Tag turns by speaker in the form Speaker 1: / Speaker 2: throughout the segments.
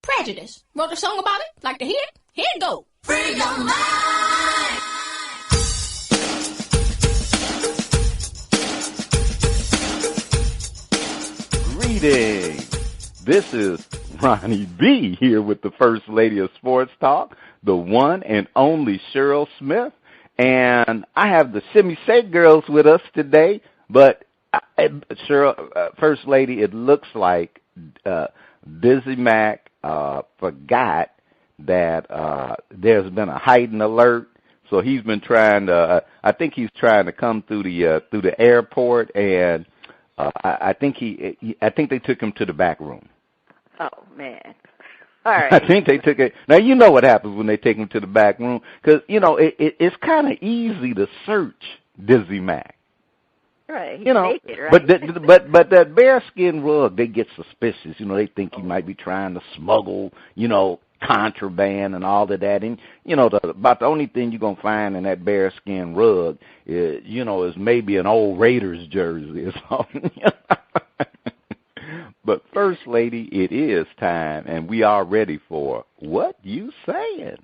Speaker 1: Prejudice. Wrote a song about it? Like to hear it? Here it go. Free your mind.
Speaker 2: Greetings. This is Ronnie B here with the First Lady of Sports Talk, the one and only Cheryl Smith. And I have the Shimmy Shake Girls with us today. But, Cheryl, First Lady, it looks like Dizzie Mac forgot that there's been a heightened alert. So he's been trying to, I think he's trying to come through the airport, and I think they took him to the back room.
Speaker 3: Oh, man. All right.
Speaker 2: I think they took it. Now, you know what happens when they take him to the back room, because, you know, it's kind of easy to search Dizzie Mac.
Speaker 3: Right. He's naked, right?
Speaker 2: But that bearskin rug, they get suspicious. You know, they think he might be trying to smuggle, you know, contraband and all of that. And, you know, about the only thing you're going to find in that bearskin rug is, you know, is maybe an old Raiders jersey or something. But First Lady, it is time, and we are ready for What You Saying.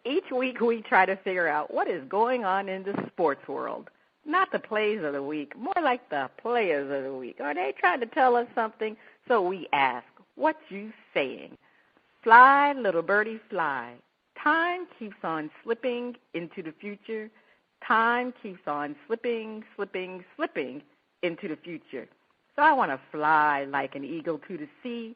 Speaker 3: Each week we try to figure out what is going on in the sports world. Not the plays of the week, more like the players of the week. Are they trying to tell us something? So we ask, what you saying? Fly, little birdie, fly. Time keeps on slipping into the future. Time keeps on slipping, slipping, slipping into the future. So I want to fly like an eagle to the sea.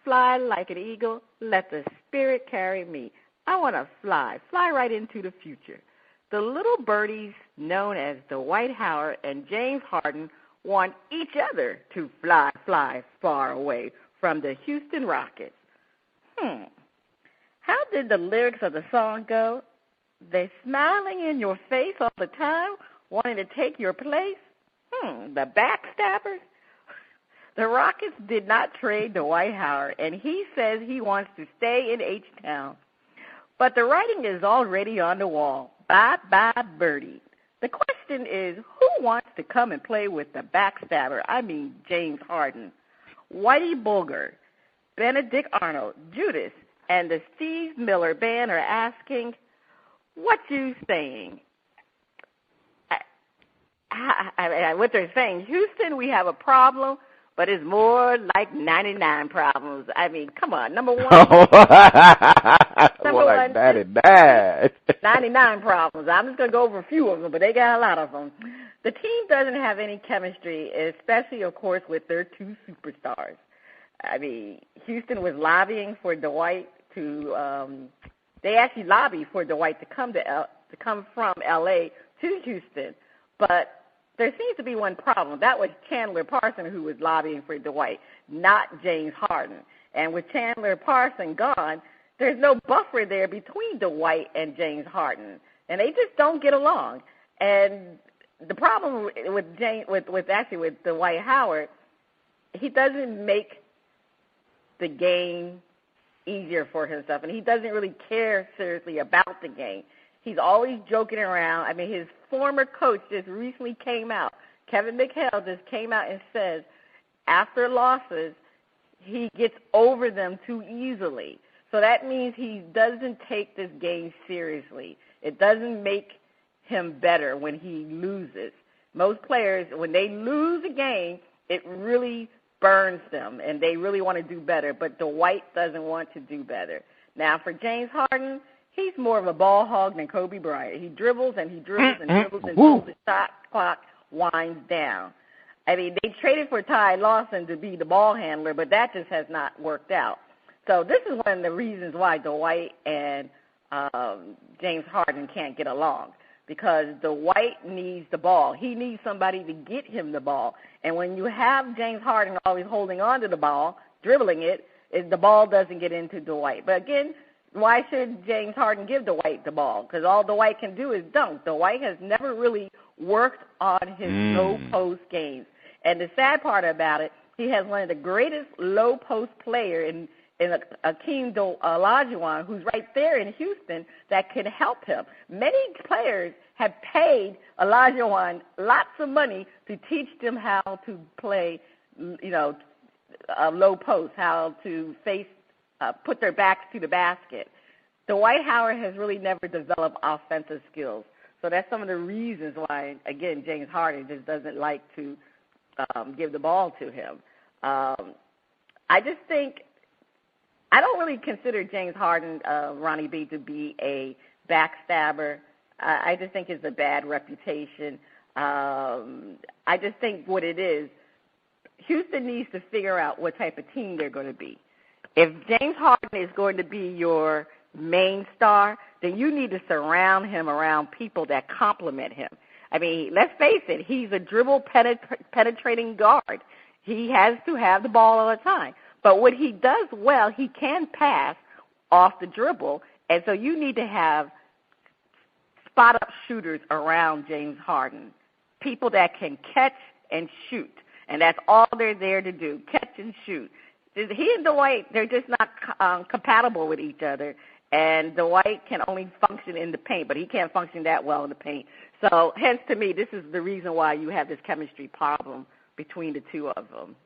Speaker 3: Fly like an eagle, let the spirit carry me. I want to fly right into the future. The little birdies known as Dwight Howard and James Harden want each other to fly far away from the Houston Rockets. How did the lyrics of the song go? They're smiling in your face all the time, wanting to take your place? The backstabbers? The Rockets did not trade Dwight Howard, and he says he wants to stay in H-Town. But the writing is already on the wall. Bye-bye, birdie. The question is, who wants to come and play with the backstabber? I mean, James Harden, Whitey Bulger, Benedict Arnold, Judas, and the Steve Miller Band are asking, what you saying? What they're saying, Houston, we have a problem, but it's more like 99 problems. I mean, come on, number one.
Speaker 2: Number like 99.
Speaker 3: 99 problems. I'm just going to go over a few of them, but they got a lot of them. The team doesn't have any chemistry, especially, of course, with their two superstars. I mean, Houston was lobbying for Dwight they actually lobbied for Dwight to come from L.A. to Houston, but there seems to be one problem. That was Chandler Parsons who was lobbying for Dwight, not James Harden. And with Chandler Parsons gone, there's no buffer there between Dwight and James Harden, and they just don't get along. And the problem with Dwight Howard, he doesn't make the game easier for himself, and he doesn't really care seriously about the game. He's always joking around. I mean, his former coach just recently came out. Kevin McHale just came out and says after losses, he gets over them too easily. So that means he doesn't take this game seriously. It doesn't make him better when he loses. Most players, when they lose a game, it really burns them, and they really want to do better. But Dwight doesn't want to do better. Now, for James Harden, he's more of a ball hog than Kobe Bryant. He dribbles and he dribbles and dribbles until the shot clock winds down. I mean, they traded for Ty Lawson to be the ball handler, but that just has not worked out. So this is one of the reasons why Dwight and James Harden can't get along, because Dwight needs the ball. He needs somebody to get him the ball. And when you have James Harden always holding on to the ball, dribbling it, the ball doesn't get into Dwight. But again, why should James Harden give Dwight the ball? Because all Dwight can do is dunk. Dwight has never really worked on his low-post games. And the sad part about it, he has one of the greatest low-post players in Akeem Olajuwon, who's right there in Houston, that can help him. Many players have paid Olajuwon lots of money to teach them how to play, low post, how to face put their backs to the basket. Dwight Howard has really never developed offensive skills. So that's some of the reasons why, again, James Harden just doesn't like to give the ball to him. I just think I don't really consider James Harden, Ronnie B, to be a backstabber. I just think it's a bad reputation. I just think what it is, Houston needs to figure out what type of team they're going to be. If James Harden is going to be your main star, then you need to surround him around people that complement him. I mean, let's face it, he's a dribble penetrating guard. He has to have the ball all the time. But what he does well, he can pass off the dribble, and so you need to have spot-up shooters around James Harden, people that can catch and shoot, and that's all they're there to do, catch and shoot. He and Dwight, they're just not compatible with each other, and Dwight can only function in the paint, but he can't function that well in the paint. So, hence, to me, this is the reason why you have this chemistry problem between the two of them.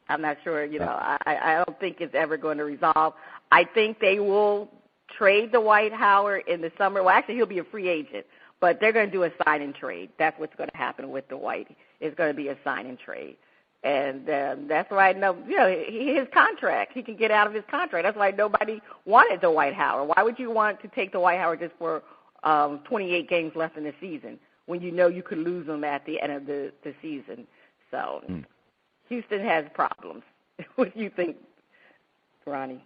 Speaker 3: I'm not sure, I don't think it's ever going to resolve. I think they will trade Dwight Howard in the summer. Well, actually, he'll be a free agent, but they're going to do a sign and trade. That's what's going to happen with Dwight. It's going to be a sign and trade. And that's why his contract, he can get out of his contract. That's why nobody wanted Dwight Howard. Why would you want to take Dwight Howard just for 28 games left in the season when you know you could lose him at the end of the season? So Houston has problems. What do you think, Ronnie?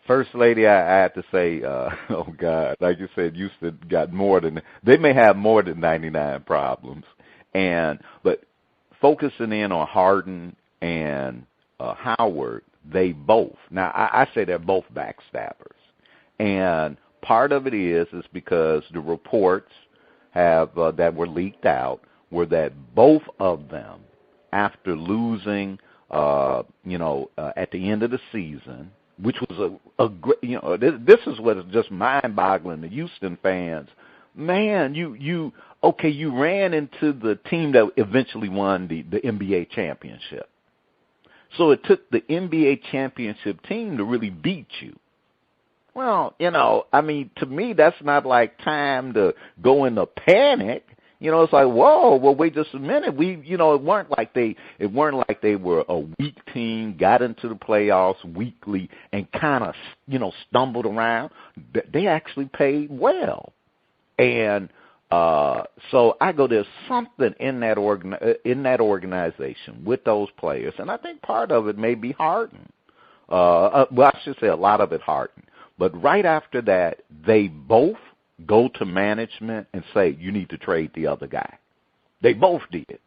Speaker 2: First Lady, I have to say, oh, God, like you said, Houston got they may have more than 99 problems. But focusing in on Harden and Howard, they both, now I say they're both backstabbers. And part of it is because the reports that were leaked out were that both of them, after losing, at the end of the season, which was a great, this is what is just mind-boggling to Houston fans. Man, you ran into the team that eventually won the NBA championship. So it took the NBA championship team to really beat you. Well, to me, that's not like time to go into panic. It's like, whoa, well, wait just a minute. It weren't like they were a weak team, got into the playoffs weakly, and kind of, stumbled around. They actually played well. And so I go, there's something in that organization with those players, and I think part of it may be Harden. I should say a lot of it Harden. But right after that, they both go to management and say, you need to trade the other guy. They both did.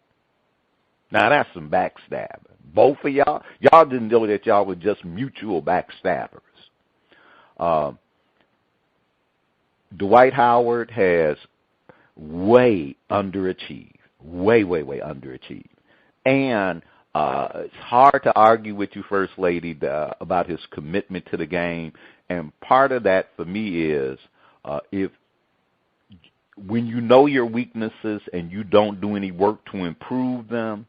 Speaker 2: Now, that's some backstabbing. Both of y'all didn't know that y'all were just mutual backstabbers. Dwight Howard has way underachieved, way underachieved. And it's hard to argue with you, First Lady, about his commitment to the game. And part of that for me is when you know your weaknesses and you don't do any work to improve them,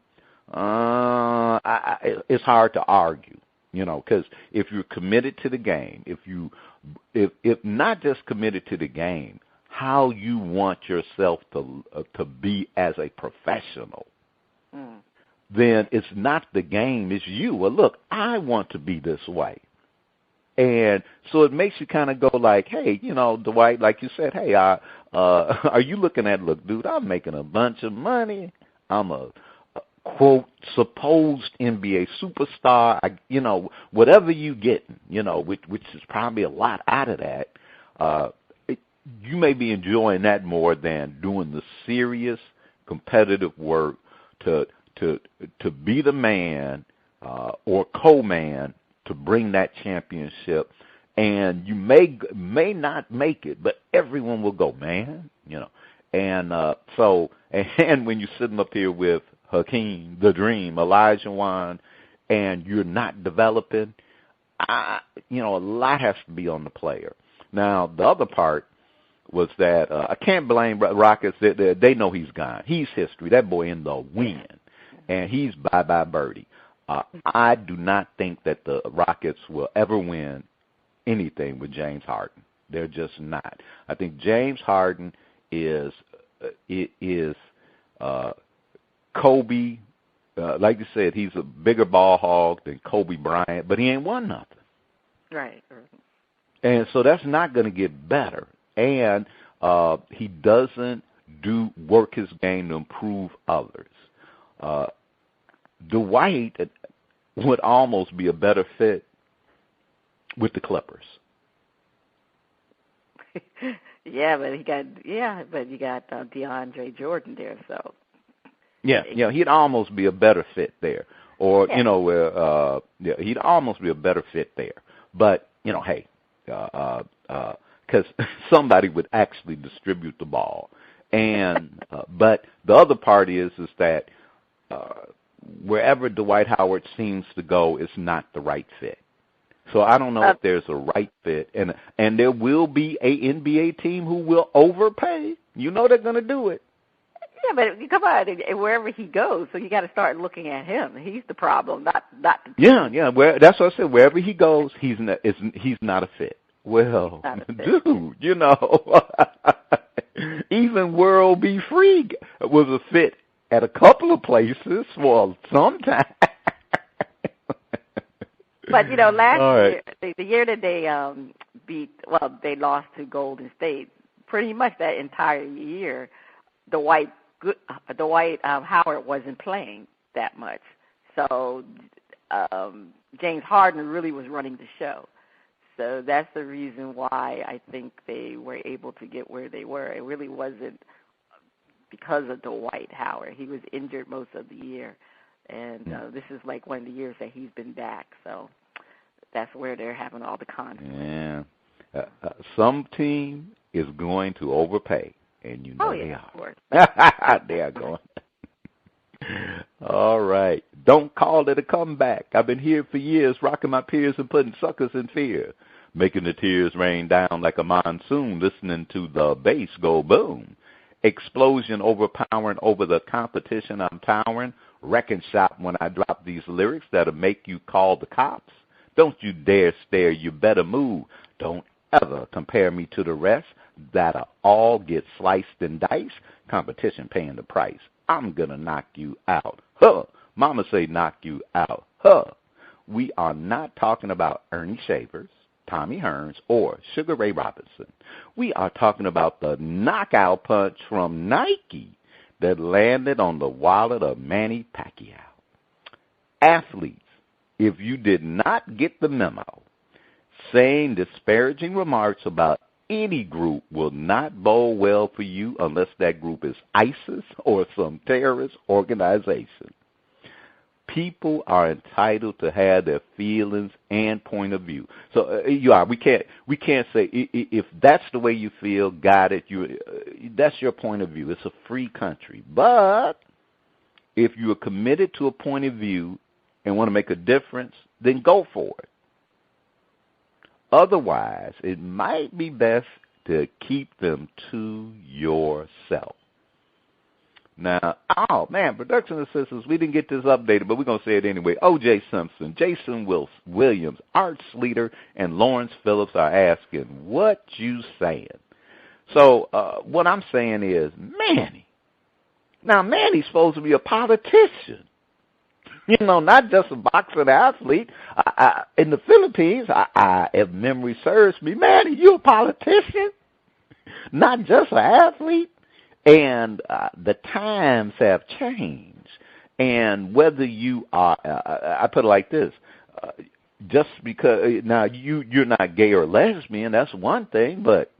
Speaker 2: it's hard to argue, because if you're committed to the game, if not just committed to the game, how you want yourself to be as a professional, then it's not the game, it's you. Well, look, I want to be this way. And so it makes you kind of go like, hey, Dwight, like you said, hey, are you looking at, look, dude, I'm making a bunch of money. I'm a quote, supposed NBA superstar. Whatever you get, which is probably a lot out of that. You may be enjoying that more than doing the serious competitive work to be the man or co-man to bring that championship, and you may not make it, but everyone will go, man, And and when you're sitting up here with Hakeem, the Dream, Olajuwon, and you're not developing, a lot has to be on the player. Now, the other part was that I can't blame Rockets. They know he's gone. He's history. That boy in the wind, and he's bye-bye birdie. I do not think that the Rockets will ever win anything with James Harden. They're just not. I think James Harden is Kobe. Like you said, he's a bigger ball hog than Kobe Bryant, but he ain't won nothing.
Speaker 3: Right.
Speaker 2: And so that's not going to get better. And he doesn't work his game to improve others. Dwight would almost be a better fit with the Clippers.
Speaker 3: Yeah, but you got DeAndre Jordan there, so.
Speaker 2: Yeah, he'd almost be a better fit there. Or, he'd almost be a better fit there. But, hey, because somebody would actually distribute the ball. And but the other part is that wherever Dwight Howard seems to go, it's not the right fit. So I don't know if there's a right fit, and there will be a NBA team who will overpay. They're going to do it.
Speaker 3: Yeah, but come on, wherever he goes, so you got to start looking at him. He's the problem, not the team.
Speaker 2: Yeah. That's what I said. Wherever he goes, he's not a fit. Well, dude, even World Be Free was a fit at a couple of places for some time.
Speaker 3: But, last year, the year that they they lost to Golden State, pretty much that entire year, Dwight Howard wasn't playing that much. So James Harden really was running the show. So that's the reason why I think they were able to get where they were. It really wasn't because of Dwight Howard. He was injured most of the year. And this is like one of the years that he's been back. So that's where they're having all the conflict.
Speaker 2: Yeah. Some team is going to overpay, and they are.
Speaker 3: Of course.
Speaker 2: They are going. All right. Don't call it a comeback. I've been here for years, rocking my peers and putting suckers in fear, making the tears rain down like a monsoon, listening to the bass go boom. Explosion overpowering over the competition I'm towering. Wrecking shop when I drop these lyrics that'll make you call the cops. Don't you dare stare, you better move. Don't ever compare me to the rest. That'll all get sliced and diced. Competition paying the price. I'm gonna knock you out. Huh. Mama say knock you out. Huh. We are not talking about Ernie Shavers, Tommy Hearns, or Sugar Ray Robinson. We are talking about the knockout punch from Nike that landed on the wallet of Manny Pacquiao. Athletes, if you did not get the memo, saying disparaging remarks about any group will not bode well for you unless that group is ISIS or some terrorist organization. People are entitled to have their feelings and point of view. So we can't say if that's the way you feel, got it. That's your point of view. It's a free country. But if you are committed to a point of view and want to make a difference, then go for it. Otherwise, it might be best to keep them to yourself. Now, production assistants, we didn't get this updated, but we're going to say it anyway. O.J. Simpson, Jason Williams, Art Sleater, and Lawrence Phillips are asking, what you saying? So what I'm saying is, Manny. Now, Manny's supposed to be a politician. Not just a boxing athlete. In the Philippines, if memory serves me, Manny, you a politician, not just an athlete. And the times have changed. And whether you are, I put it like this, just because, now you're not gay or lesbian, that's one thing, but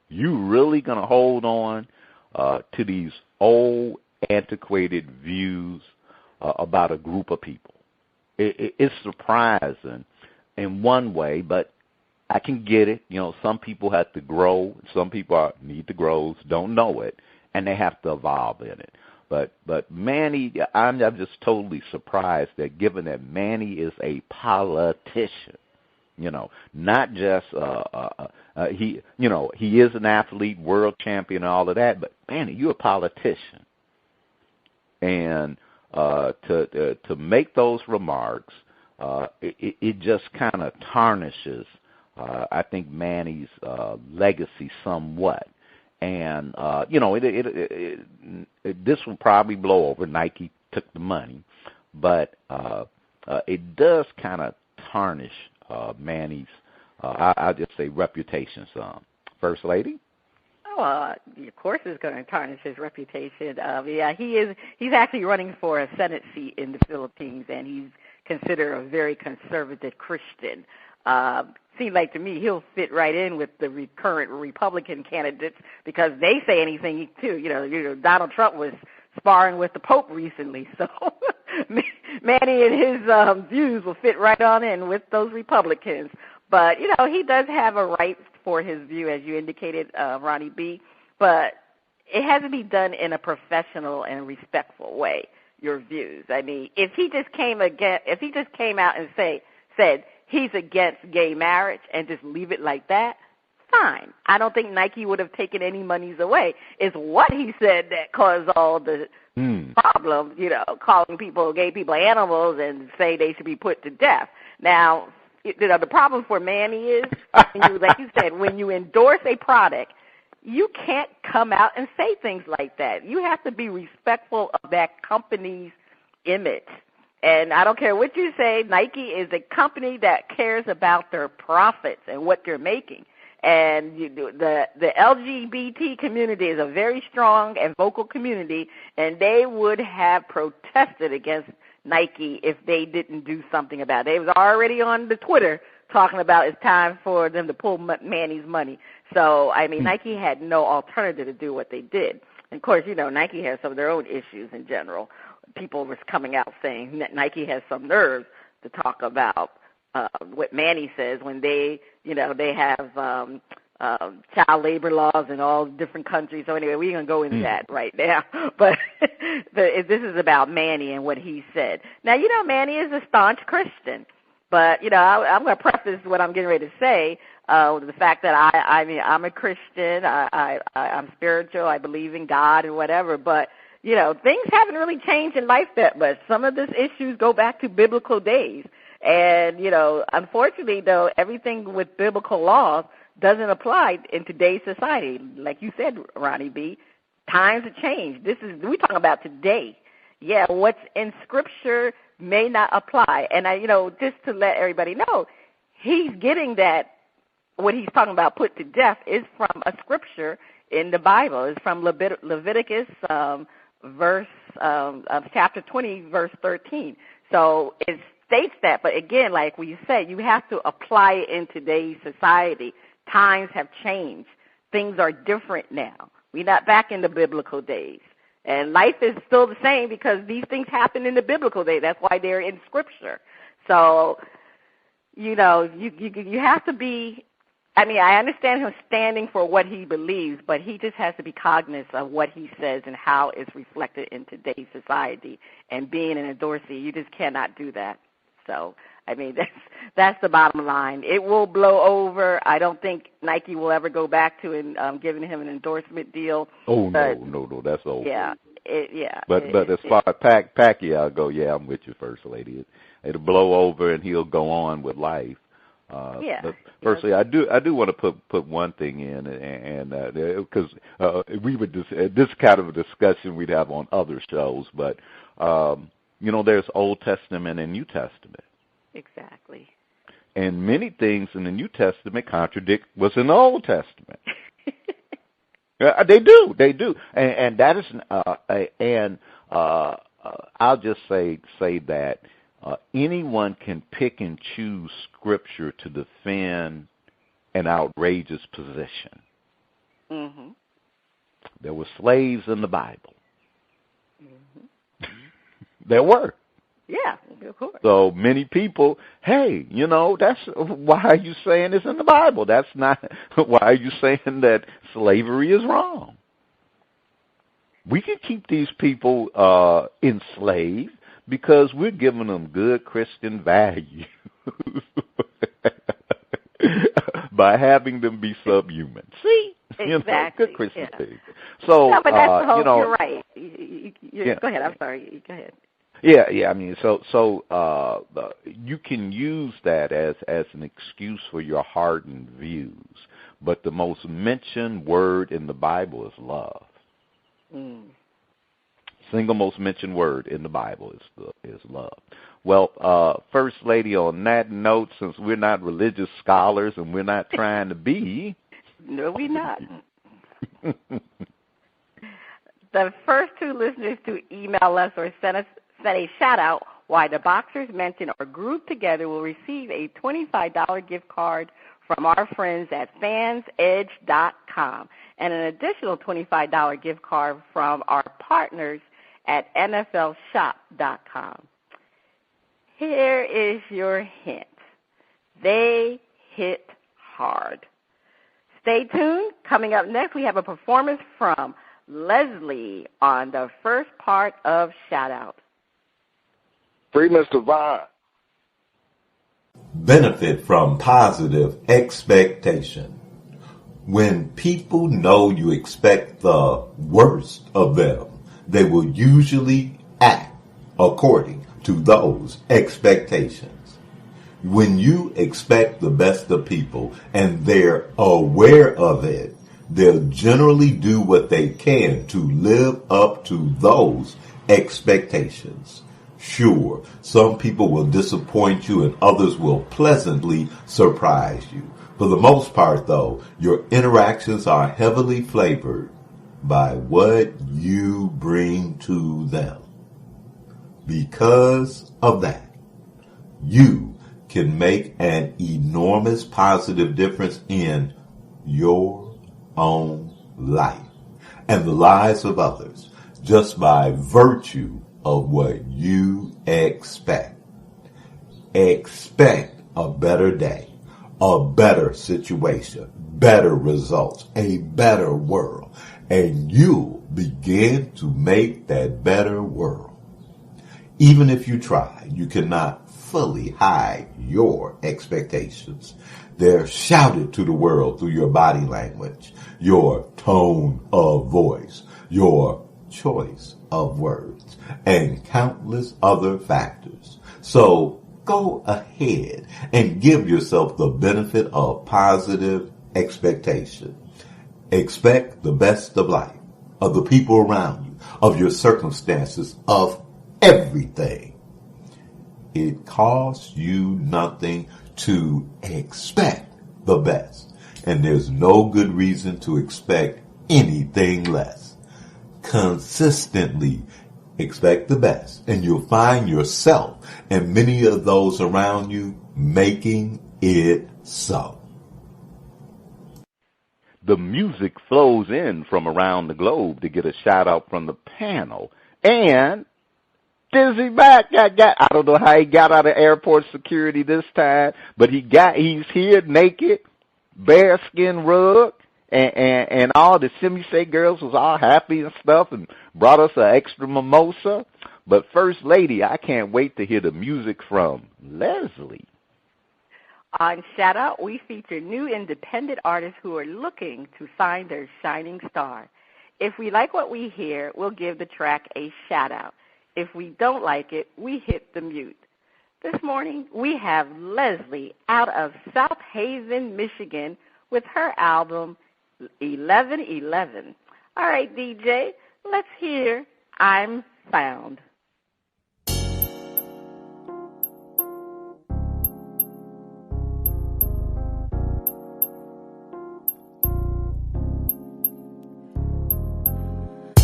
Speaker 2: you really going to hold on to these old, antiquated views about a group of people. It's surprising in one way, but I can get it. Some people have to grow. Some people need to grow, don't know it, and they have to evolve in it. But Manny, I'm just totally surprised that given that Manny is a politician, not just he is an athlete, world champion, and all of that, but Manny, you're a politician. And to make those remarks, it just kind of tarnishes, I think, Manny's legacy somewhat. And this will probably blow over. Nike took the money, but it does kind of tarnish Manny's, I'll just say, reputation some. First Lady?
Speaker 3: Oh, of course it's going to tarnish his reputation. He's actually running for a Senate seat in the Philippines, and he's considered a very conservative Christian. Seems like to me he'll fit right in with the current Republican candidates because they say anything too. You know, Donald Trump was sparring with the Pope recently, so Manny and his views will fit right on in with those Republicans. But, he does have a right for his view, as you indicated, Ronnie B., but it has to be done in a professional and respectful way, your views. I mean, if he just came out and said he's against gay marriage and just leave it like that, fine. I don't think Nike would have taken any monies away. It's what he said that caused all the problems, calling gay people animals and say they should be put to death. Now, the problem for Manny is, like you said, when you endorse a product, you can't come out and say things like that. You have to be respectful of that company's image. And I don't care what you say, Nike is a company that cares about their profits and what they're making. And the LGBT community is a very strong and vocal community, and they would have protested against Nike if they didn't do something about it. They was already on the Twitter talking about it's time for them to pull Manny's money. So, I mean, Nike had no alternative to do what they did. And, of course, Nike has some of their own issues in general. People were coming out saying that Nike has some nerve to talk about what Manny says when they have child labor laws in all different countries. So anyway, we're going to go into that right now. But this is about Manny and what he said. Now, Manny is a staunch Christian. But, I'm going to preface what I'm getting ready to say with the fact that I'm a Christian. I'm spiritual. I believe in God and whatever. But, things haven't really changed in life that much. Some of these issues go back to biblical days. And, unfortunately, though, everything with biblical laws doesn't apply in today's society. Like you said, Ronnie B., times have changed. We're talking about today. Yeah, what's in Scripture may not apply. And, just to let everybody know, he's getting that, what he's talking about put to death is from a Scripture in the Bible. It's from Leviticus chapter 20, verse 13. So it states that. But, again, like we said, you have to apply it in today's society. Times have changed. Things are different now. We're not back in the biblical days. And life is still the same because these things happened in the biblical days. That's why they're in Scripture. So, you have to be, I understand him standing for what he believes, but he just has to be cognizant of what he says and how it's reflected in today's society. And being an endorsee, you just cannot do that. So, that's the bottom line. It will blow over. I don't think Nike will ever go back to giving him an endorsement deal.
Speaker 2: Oh, no, that's over.
Speaker 3: Yeah,
Speaker 2: But as far as Pacquiao go, yeah, I'm with you, First Lady. It'll blow over and he'll go on with life. But firstly, I do want to put one thing in, and because we would this kind of a discussion we'd have on other shows, but there's Old Testament and New Testament.
Speaker 3: Exactly.
Speaker 2: And many things in the New Testament contradict what's in the Old Testament. They do, and that is, I'll just say that anyone can pick and choose Scripture to defend an outrageous position. Mm-hmm. There were slaves in the Bible. Mm-hmm. There were.
Speaker 3: Yeah, of course.
Speaker 2: So many people, hey, that's why are you saying it's in the Bible? That's not, why are you saying that slavery is wrong? We can keep these people enslaved because we're giving them good Christian values by having them be subhuman. See?
Speaker 3: Exactly.
Speaker 2: Good Christian things. So,
Speaker 3: no, but that's the whole, you're right. Go ahead. I'm sorry. Go ahead.
Speaker 2: Yeah. I mean, you can use that as an excuse for your hardened views, but the most mentioned word in the Bible is love. Single most mentioned word in the Bible is love. Well, First Lady, on that note, since we're not religious scholars and we're not trying to be.
Speaker 3: No, we're not. The first two listeners to email us or send a shout-out why the boxers mentioned or grouped together will receive a $25 gift card from our friends at fansedge.com and an additional $25 gift card from our partners at nflshop.com. Here is your hint. They hit hard. Stay tuned. Coming up next, we have a performance from Leslie on the first part of Shout Out.
Speaker 4: Free Mr. Vine.
Speaker 5: Benefit from positive expectation. When people know you expect the worst of them, they will usually act according to those expectations. When you expect the best of people and they're aware of it, they'll generally do what they can to live up to those expectations. Sure, some people will disappoint you and others will pleasantly surprise you. For the most part, though, your interactions are heavily flavored by what you bring to them. Because of that, you can make an enormous positive difference in your own life and the lives of others just by virtue of what you expect. Expect a better day, a better situation, better results, a better world, and you'll begin to make that better world. Even if you try, you cannot fully hide your expectations. They're shouted to the world through your body language, your tone of voice, your choice of words, and countless other factors. So go ahead and give yourself the benefit of positive expectation. Expect the best of life, of the people around you, of your circumstances, of everything. It costs you nothing to expect the best, and there's no good reason to expect anything less. Consistently expect the best, and you'll find yourself and many of those around you making it so.
Speaker 2: The music flows in from around the globe to get a shout out from the panel. And Dizzie Mac I don't know how he got out of airport security this time, but he's here naked, bearskin rug, and all the Shimmy Shake Girls was all happy and stuff and brought us an extra mimosa. But First Lady, I can't wait to hear the music from Leslie.
Speaker 3: On Shout Out, we feature new independent artists who are looking to find their shining star. If we like what we hear, we'll give the track a shout out. If we don't like it, we hit the mute. This morning, we have Leslie out of South Haven, Michigan, with her album 1111. All right, DJ, let's hear I'm Found.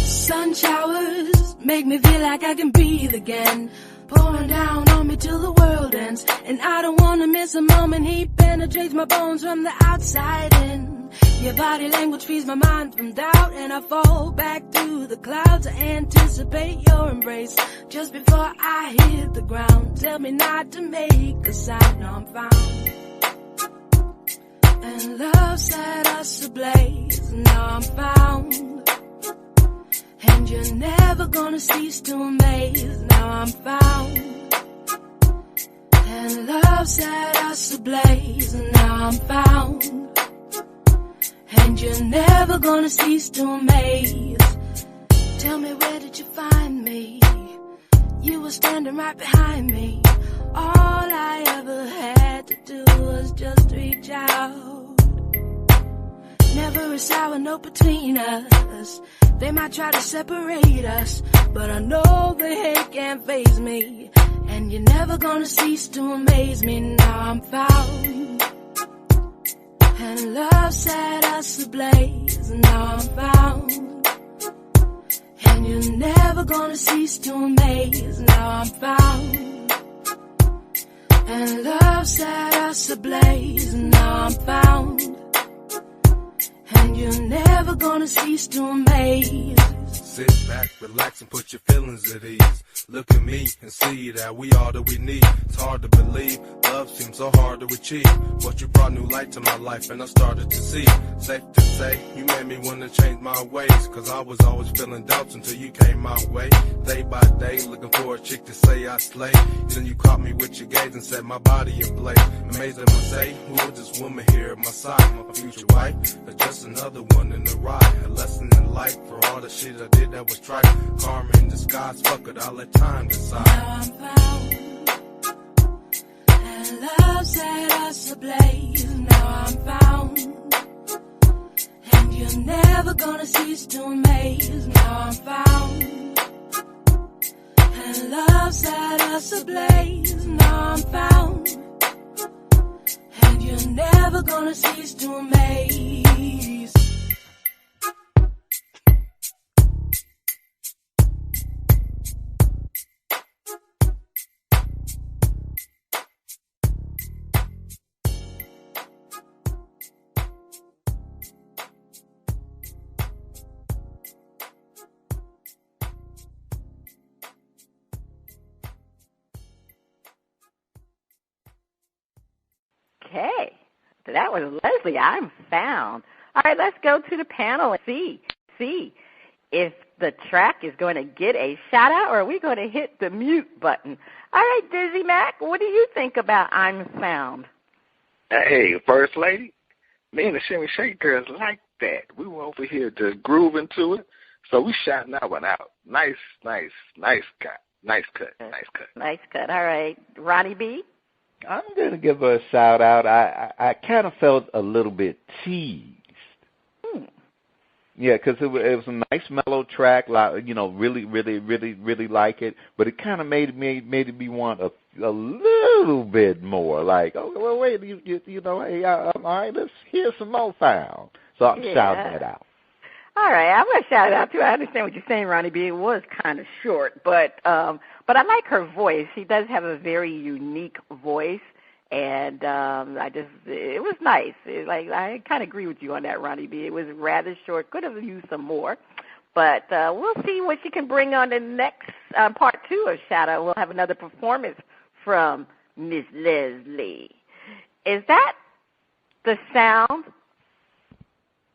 Speaker 6: Sun showers make me feel like I can breathe again, pouring down on me till the world ends. And I don't want to miss a moment. Heat penetrates my bones from the outside in. Your body language frees my mind from doubt, and I fall back through the clouds. I anticipate your embrace just before I hit the ground. Tell me not to make a sound. Now I'm found, and love set us ablaze. Now I'm found, and you're never gonna cease to amaze. Now I'm found, and love set us ablaze. Now I'm found, and you're never gonna cease to amaze. Tell me, where did you find me? You were standing right behind me. All I ever had to do was just reach out. Never a sour note between us. They might try to separate us, but I know the hate can't faze me. And you're never gonna cease to amaze me. Now I'm found, and love set us ablaze. Now I'm found, and you're never gonna cease to amaze. Now I'm found, and love set us ablaze. Now I'm found, and you're never gonna cease to amaze.
Speaker 7: Sit back, relax, and put your feelings at ease. Look at me and see that we all that we need. It's hard to believe, love seems so hard to achieve. But you brought new light to my life and I started to see. Safe to say, you made me want to change my ways. Cause I was always feeling doubts until you came my way. Day by day, looking for a chick to say I slay. Then you caught me with your gaze and set my body ablaze. Amazing to say, who is this woman here at my side? My future wife, or just another one in the ride. A lesson in life for all the shit I did that was trite. Karma in disguise, fuck it, I'll let time decide.
Speaker 6: Now I'm found, and love set us ablaze. Now I'm found, and you're never gonna cease to amaze. Now I'm found, and love set us ablaze. Now I'm found, and you're never gonna cease to amaze.
Speaker 3: Okay, so that was Leslie. I'm found. All right, let's go to the panel and see if the track is going to get a shout out or are we going to hit the mute button. All right, Dizzie Mac, what do you think about I'm Found?
Speaker 4: Hey, First Lady, me and the Shimmy Shake Girls like that. We were over here just grooving to it, so we shouting that one out. Nice cut. Nice cut. All right, Ronnie B?
Speaker 2: I'm going to give her a shout out. I kind of felt a little bit teased. Yeah, because it was a nice mellow track, like, you know, really like it. But it kind of made me want a little bit more. Like, oh, well, wait, you know, hey, all right, let's hear some more sound. So I'm shouting that out.
Speaker 3: All right, I'm going to shout it out too. I understand what you're saying, Ronnie B. It was kind of short, but I like her voice. She does have a very unique voice, and it was nice. I kind of agree with you on that, Ronnie B. It was rather short. Could have used some more, but we'll see what she can bring on the next part two of Shout Out. We'll have another performance from Miss Leslie. Is that the sound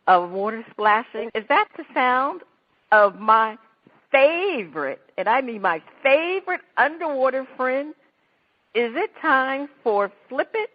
Speaker 3: of water splashing? Is that the sound of my favorite, and I mean my favorite underwater friend? Is it time for Flip It?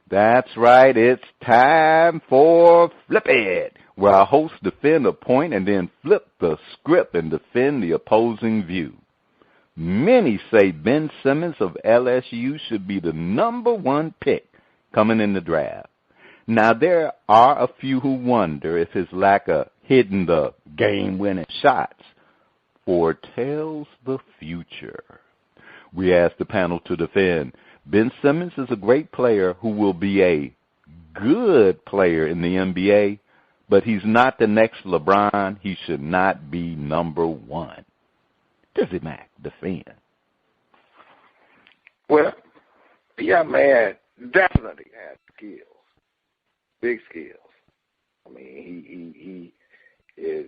Speaker 2: That's right, it's time for Flip It, where our hosts defend a point and then flip the script and defend the opposing view. Many say Ben Simmons of LSU should be the #1 pick coming in the draft. Now, there are a few who wonder if his lack of hitting the game-winning shots foretells the future. We ask the panel to defend. Ben Simmons is a great player who will be a good player in the NBA, but he's not the next LeBron. He should not be #1. Dizzie Mac, defend.
Speaker 4: Well, the young man definitely has skills, big skills. I mean, he is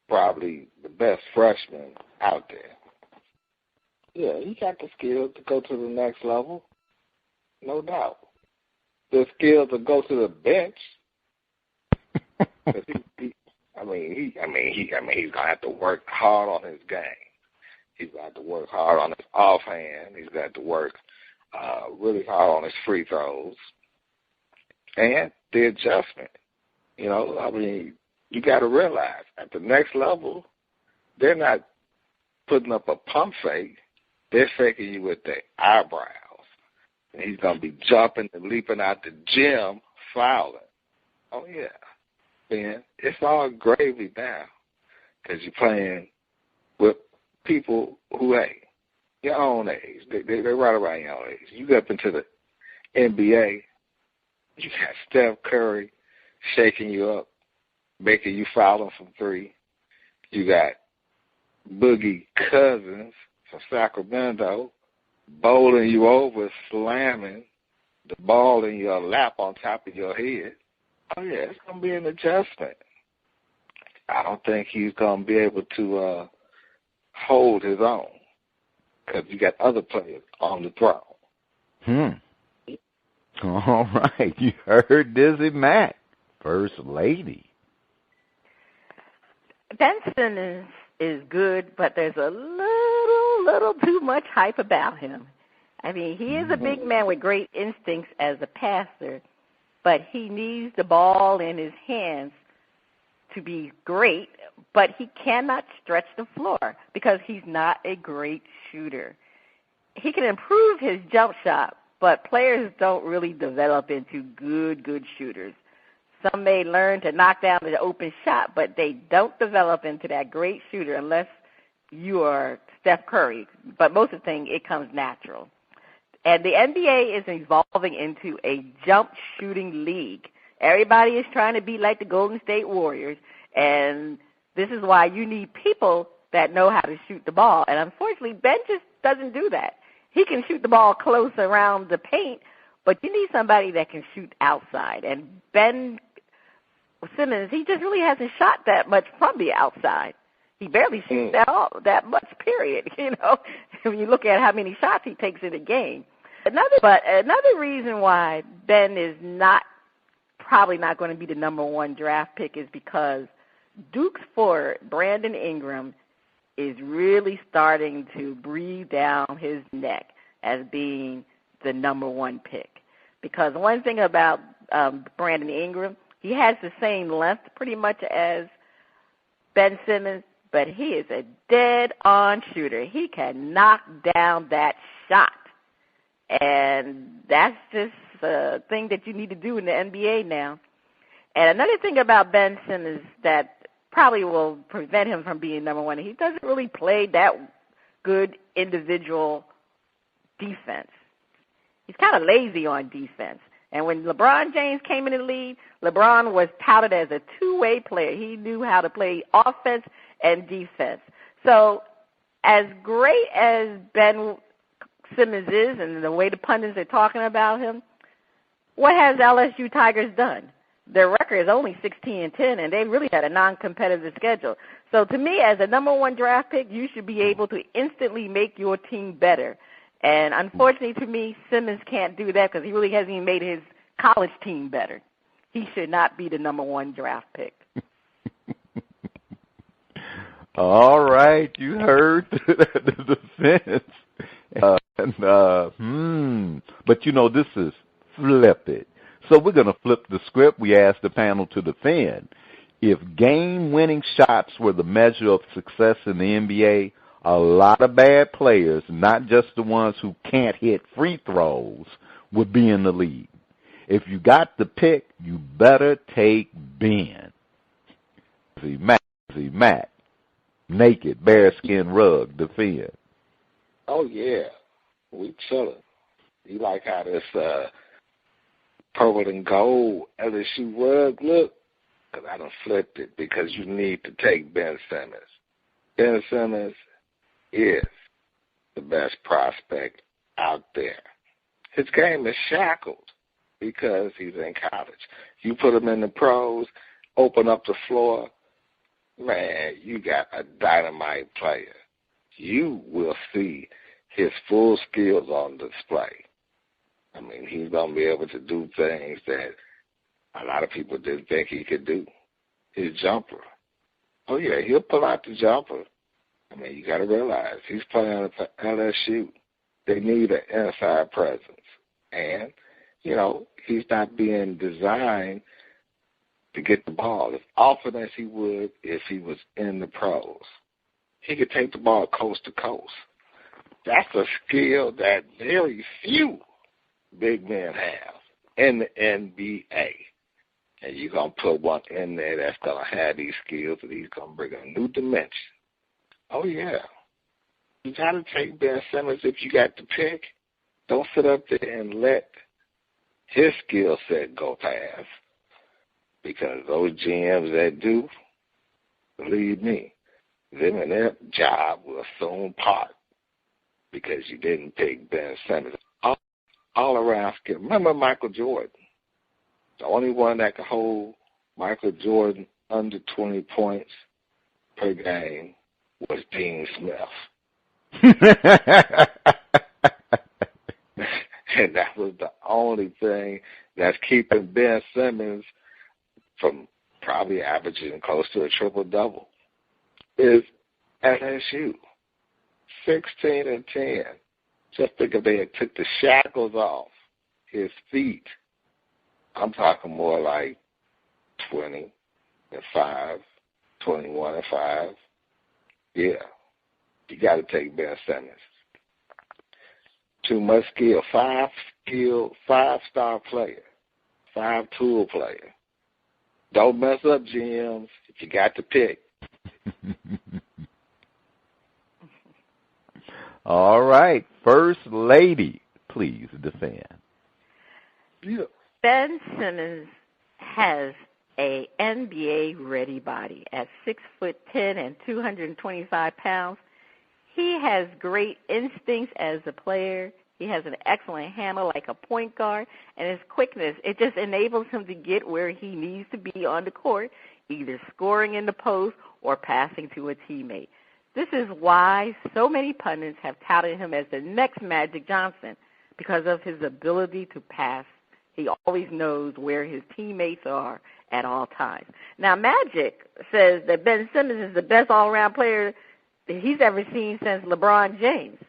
Speaker 4: probably the best freshman out there. Yeah, he got the skills to go to the next level, no doubt. The skills to go to the bench. He's gonna have to work hard on his game. He's gonna have to work hard on his offhand. He's gonna have to work really hard on his free throws and the adjustment. You know, I mean, you got to realize at the next level, they're not putting up a pump fake. They're faking you with their eyebrows. And he's going to be jumping and leaping out the gym, fouling. Oh, yeah. Ben, it's all gravy now because you're playing with people who ain't your own age. They're right around your own age. You get up into the NBA, you got Steph Curry shaking you up, making you fouling from three. You got Boogie Cousins from Sacramento bowling you over, slamming the ball in your lap on top of your head. Oh, yeah, it's going to be an adjustment. I don't think he's going to be able to hold his own because you got other players on the throne.
Speaker 2: All right, you heard Dizzie Mac, First Lady.
Speaker 3: Benson is good, but there's a little too much hype about him. I mean, he is a big man with great instincts as a passer, but he needs the ball in his hands to be great, but he cannot stretch the floor because he's not a great shooter. He can improve his jump shot, but players don't really develop into good shooters. Some may learn to knock down the open shot, but they don't develop into that great shooter unless you are Steph Curry. But most of the thing, it comes natural. And the NBA is evolving into a jump shooting league. Everybody is trying to be like the Golden State Warriors, and this is why you need people that know how to shoot the ball. And unfortunately, Ben just doesn't do that. He can shoot the ball close around the paint, but you need somebody that can shoot outside. And Ben Simmons, he just really hasn't shot that much from the outside. He barely shoots that much, period, you know, when you look at how many shots he takes in a game. Another reason why Ben is probably not going to be the number one draft pick is because Duke's forward, Brandon Ingram, is really starting to breathe down his neck as being the number one pick. Because one thing about Brandon Ingram, he has the same length pretty much as Ben Simmons, but he is a dead-on shooter. He can knock down that shot. And that's just a thing that you need to do in the NBA now. And another thing about Ben Simmons that probably will prevent him from being number one, he doesn't really play that good individual defense. He's kind of lazy on defense. And when LeBron James came in the league, LeBron was touted as a two-way player. He knew how to play offense and defense. So as great as Ben Simmons is and the way the pundits are talking about him, what has LSU Tigers done? Their record is only 16-10, and they really had a non-competitive schedule. So to me, as a number one draft pick, you should be able to instantly make your team better. And unfortunately to me, Simmons can't do that because he really hasn't even made his college team better. He should not be the number one draft pick.
Speaker 2: All right, you heard the defense. But, you know, this is flip it. So we're going to flip the script. We asked the panel to defend. If game-winning shots were the measure of success in the NBA, a lot of bad players, not just the ones who can't hit free throws, would be in the league. If you got the pick, you better take Ben. See, Mac, naked, bearskin rug, defend.
Speaker 4: Oh, yeah. We chilling. You like how this purple and gold LSU rug look? Because I done flipped it because you need to take Ben Simmons. Ben Simmons is the best prospect out there. His game is shackled because he's in college. You put him in the pros, open up the floor, man, you got a dynamite player. You will see his full skills on display. I mean, he's going to be able to do things that a lot of people didn't think he could do. His jumper. Oh, yeah, he'll pull out the jumper. I mean, you got to realize he's playing for LSU. They need an inside presence. And, you know, he's not being designed to get the ball as often as he would if he was in the pros. He could take the ball coast to coast. That's a skill that very few big men have in the NBA. And you're going to put one in there that's going to have these skills, and he's going to bring a new dimension. Oh, yeah. You got to take Ben Simmons if you got to pick. Don't sit up there and let his skill set go past, because those GMs that do, believe me, them and their job will soon part because you didn't pick Ben Simmons. All around skill. Remember Michael Jordan? The only one that could hold Michael Jordan under 20 points per game was Dean Smith. And that was the only thing that's keeping Ben Simmons from probably averaging close to a triple-double is LSU. 16-10. Just think if they had took the shackles off his feet. I'm talking more like 20-5, 21-5. Yeah. You got to take Ben Simmons. Too much skill. Five-star player. 5-tool player. Don't mess up, GMs, if you got to pick.
Speaker 2: All right. First Lady, please defend.
Speaker 4: Yeah.
Speaker 3: Ben Simmons has a NBA-ready body. At 6'10" and 225 pounds, he has great instincts as a player. He has an excellent handle like a point guard, and his quickness, it just enables him to get where he needs to be on the court, either scoring in the post or passing to a teammate. This is why so many pundits have touted him as the next Magic Johnson, because of his ability to pass. He always knows where his teammates are at all times. Now, Magic says that Ben Simmons is the best all-around player that he's ever seen since LeBron James.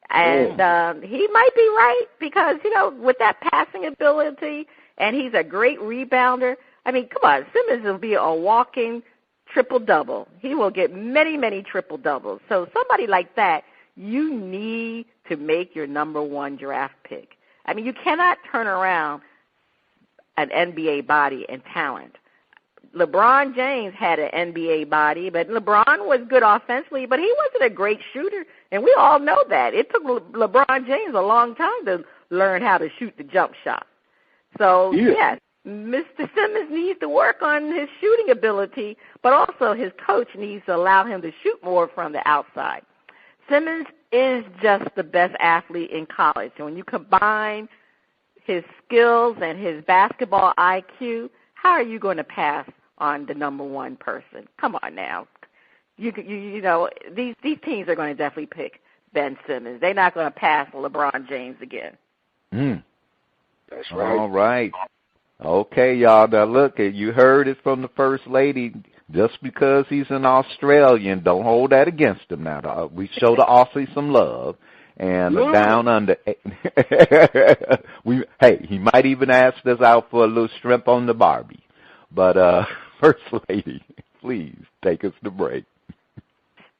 Speaker 3: And he might be right because, you know, with that passing ability, and he's a great rebounder. I mean, come on, Simmons will be a walking triple-double. He will get many, many triple-doubles. So somebody like that, you need to make your number one draft pick. I mean, you cannot turn around an NBA body and talent. LeBron James had an NBA body, but LeBron was good offensively, but he wasn't a great shooter, and we all know that. It took LeBron James a long time to learn how to shoot the jump shot. So, yes, Mr. Simmons needs to work on his shooting ability, but also his coach needs to allow him to shoot more from the outside. Simmons is just the best athlete in college. And when you combine his skills and his basketball IQ, how are you going to pass on the number one person? Come on now. You know, these teams are going to definitely pick Ben Simmons. They're not going to pass LeBron James again.
Speaker 4: That's right.
Speaker 2: All right. Okay, y'all. Now, look, you heard it from the First Lady. Just because he's an Australian, don't hold that against him now. We show the Aussie some love. And down under, he might even ask us out for a little shrimp on the Barbie. But First Lady, please take us to break.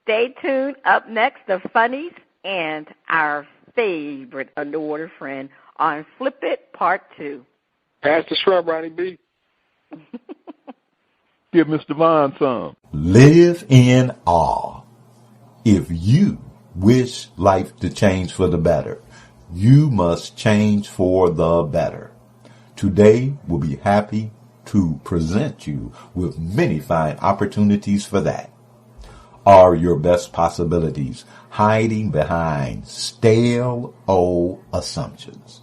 Speaker 3: Stay tuned. Up next, the funnies and our favorite underwater friend on Flip It Part 2.
Speaker 4: Pass the shrimp, Ronnie B.
Speaker 2: Give Mr. Vaughn some.
Speaker 5: Live in awe. If you wish life to change for the better, you must change for the better. Today, we'll be happy to present you with many fine opportunities for that. are your best possibilities hiding behind stale old assumptions?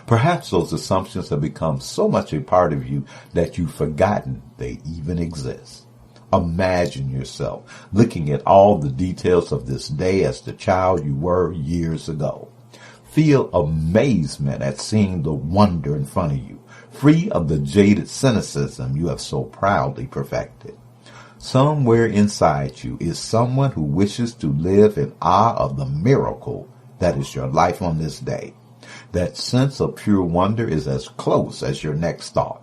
Speaker 5: Perhaps those assumptions have become so much a part of you that you've forgotten they even exist. Imagine yourself looking at all the details of this day as the child you were years ago. Feel amazement at seeing the wonder in front of you, free of the jaded cynicism you have so proudly perfected. Somewhere inside you is someone who wishes to live in awe of the miracle that is your life on this day. That sense of pure wonder is as close as your next thought.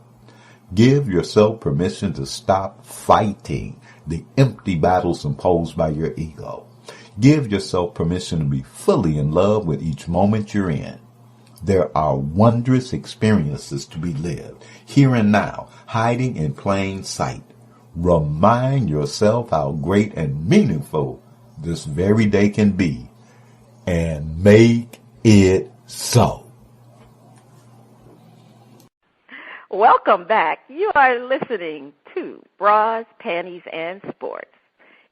Speaker 5: Give yourself permission to stop fighting the empty battles imposed by your ego. Give yourself permission to be fully in love with each moment you're in. There are wondrous experiences to be lived, here and now, hiding in plain sight. Remind yourself how great and meaningful this very day can be, and make it so.
Speaker 3: Welcome back. You are listening to Bras, Panties, and Sports.